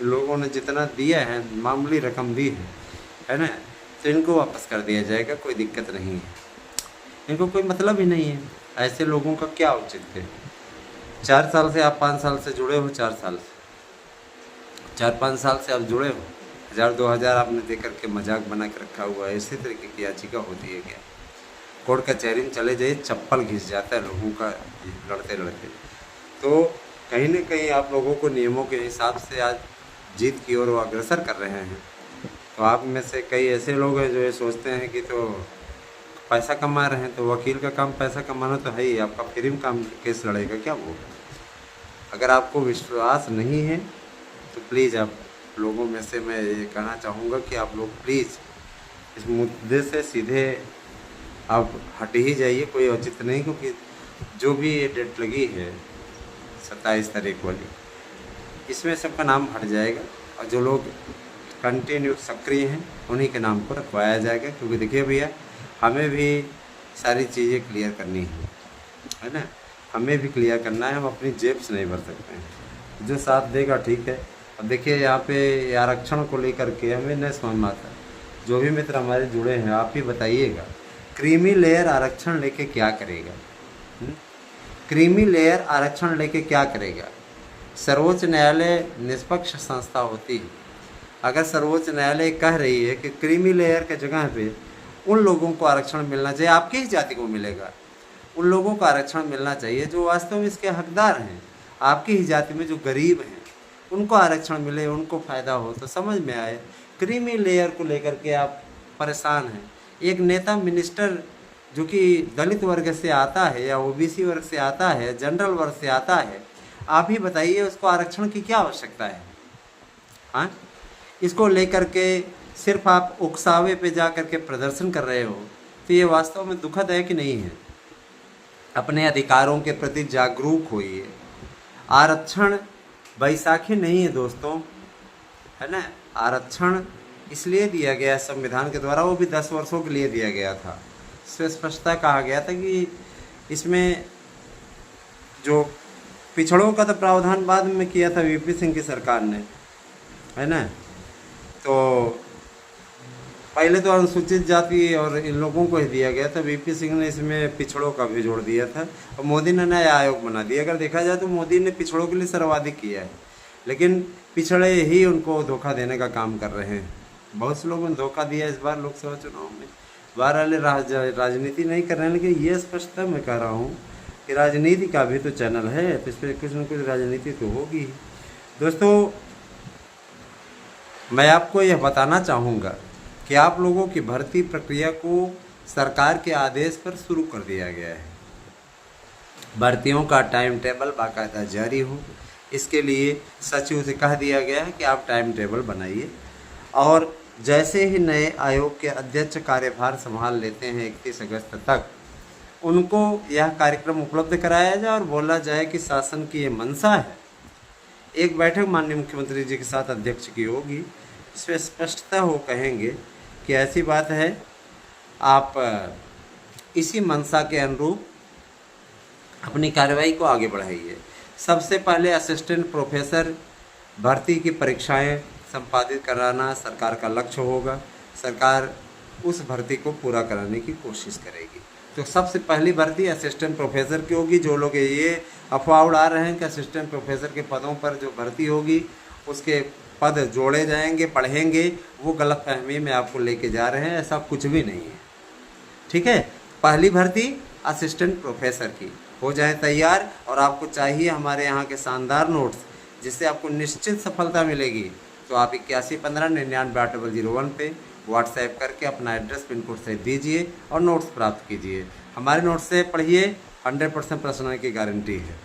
लोगों ने जितना दिया है, मामूली रकम दी है ना, तो इनको वापस कर दिया जाएगा, कोई दिक्कत नहीं है। इनको कोई मतलब ही नहीं है, ऐसे लोगों का क्या औचित्य है। 4 साल से आप 5 साल से जुड़े हो, 4 साल से 4-5 साल से आप जुड़े हो, 1000-2000 आपने दे करके मजाक बना के रखा हुआ है। इसी तरीके की याचिका होती है क्या? कोर्ट कचहरी में चले जाइए, चप्पल घिस जाता है लोगों का लड़ते लड़ते। तो कहीं ना कहीं आप लोगों को नियमों के हिसाब से आज जीत की ओर अग्रसर कर रहे हैं। तो आप में से कई ऐसे लोग हैं जो ये सोचते हैं कि तो पैसा कमा रहे हैं, तो वकील का काम पैसा कमाना तो है ही, आपका फ्री में काम केस लड़ेगा क्या वो? अगर आपको विश्वास नहीं है तो प्लीज़ आप लोगों में से मैं ये कहना चाहूँगा कि आप लोग प्लीज़ इस मुद्दे से सीधे आप हट ही जाइए, कोई औचित्य नहीं। क्योंकि जो भी ये डेट लगी है 27 तारीख वाली, इसमें सबका नाम हट जाएगा और जो लोग कंटिन्यू सक्रिय हैं उन्हीं के नाम को रखवाया जाएगा। क्योंकि देखिए भैया, हमें भी सारी चीज़ें क्लियर करनी है ना, हमें भी क्लियर करना है। हम अपनी जेब से नहीं भर सकते हैं, जो साथ देगा ठीक है। अब देखिए यहाँ पे आरक्षण को लेकर के हमें नहीं समझ में आता। जो भी मित्र हमारे जुड़े हैं, आप ही बताइएगा, क्रीमी लेयर आरक्षण लेके क्या करेगा? क्रीमी लेयर आरक्षण लेके क्या करेगा? सर्वोच्च न्यायालय निष्पक्ष संस्था होती है। अगर सर्वोच्च न्यायालय कह रही है कि क्रीमी लेयर के जगह पे उन लोगों को आरक्षण मिलना चाहिए, आपकी ही जाति को मिलेगा, उन लोगों को आरक्षण मिलना चाहिए जो वास्तव में इसके हकदार हैं। आपकी ही जाति में जो गरीब हैं उनको आरक्षण मिले, उनको फ़ायदा हो, तो समझ में आए। क्रीमी लेयर को लेकर के आप परेशान हैं। एक नेता मिनिस्टर जो कि दलित वर्ग से आता है या ओबीसी वर्ग से आता है, जनरल वर्ग से आता है, आप ही बताइए उसको आरक्षण की क्या आवश्यकता है? हाँ, इसको लेकर के सिर्फ आप उकसावे पे जा कर के प्रदर्शन कर रहे हो, तो ये वास्तव में दुखद है कि नहीं है? अपने अधिकारों के प्रति जागरूक होइए। आरक्षण बैसाखी नहीं है दोस्तों, है ना। आरक्षण इसलिए दिया गया संविधान के द्वारा, वो भी 10 वर्षों के लिए दिया गया था। इसमें स्पष्टता कहा गया था कि इसमें जो पिछड़ों का तो प्रावधान बाद में किया था वीपी सिंह की सरकार ने, है ना। तो पहले तो अनुसूचित जाति और इन लोगों को ही दिया गया था, वीपी सिंह ने इसमें पिछड़ों का भी जोड़ दिया था और मोदी ने नया आयोग बना दिया। अगर देखा जाए तो मोदी ने पिछड़ों के लिए सर्वाधिक किया है, लेकिन पिछड़े ही उनको धोखा देने का काम कर रहे हैं। बहुत से लोगों ने धोखा दिया इस बार लोकसभा चुनाव में। बाहर वाले राजनीति नहीं कर रहे हैं, लेकिन ये स्पष्टता मैं कह रहा हूँ कि राजनीति का भी तो चैनल है, तो इस पर कुछ न कुछ राजनीति तो होगी ही। दोस्तों, मैं आपको यह बताना चाहूँगा कि आप लोगों की भर्ती प्रक्रिया को सरकार के आदेश पर शुरू कर दिया गया है। भर्तियों का टाइम टेबल बाकायदा जारी हो, इसके लिए सचिव से कह दिया गया है कि आप टाइम टेबल बनाइए, और जैसे ही नए आयोग के अध्यक्ष कार्यभार संभाल लेते हैं 31 अगस्त तक, उनको यह कार्यक्रम उपलब्ध कराया जाए और बोला जाए कि शासन की ये मंशा है। एक बैठक माननीय मुख्यमंत्री जी के साथ अध्यक्ष की होगी, इसमें स्पष्टता हो कहेंगे कि ऐसी बात है, आप इसी मंशा के अनुरूप अपनी कार्रवाई को आगे बढ़ाइए। सबसे पहले असिस्टेंट प्रोफेसर भर्ती की परीक्षाएं संपादित कराना सरकार का लक्ष्य होगा। सरकार उस भर्ती को पूरा कराने की कोशिश करेगी। तो सबसे पहली भर्ती असिस्टेंट प्रोफेसर की होगी। जो लोग ये अफवाह उड़ा रहे हैं कि असिस्टेंट प्रोफेसर के पदों पर जो भर्ती होगी उसके पद जोड़े जाएंगे, पढ़ेंगे, वो गलतफहमी में आपको लेके जा रहे हैं। ऐसा कुछ भी नहीं है, ठीक है। पहली भर्ती असिस्टेंट प्रोफेसर की हो जाए तैयार, और आपको चाहिए हमारे यहाँ के शानदार नोट्स जिससे आपको निश्चित सफलता मिलेगी, तो आप 8115998001 पे व्हाट्सएप करके अपना एड्रेस पिन कोड से दीजिए और नोट्स प्राप्त कीजिए। हमारे नोट्स से पढ़िए, 100% प्रश्न की गारंटी है।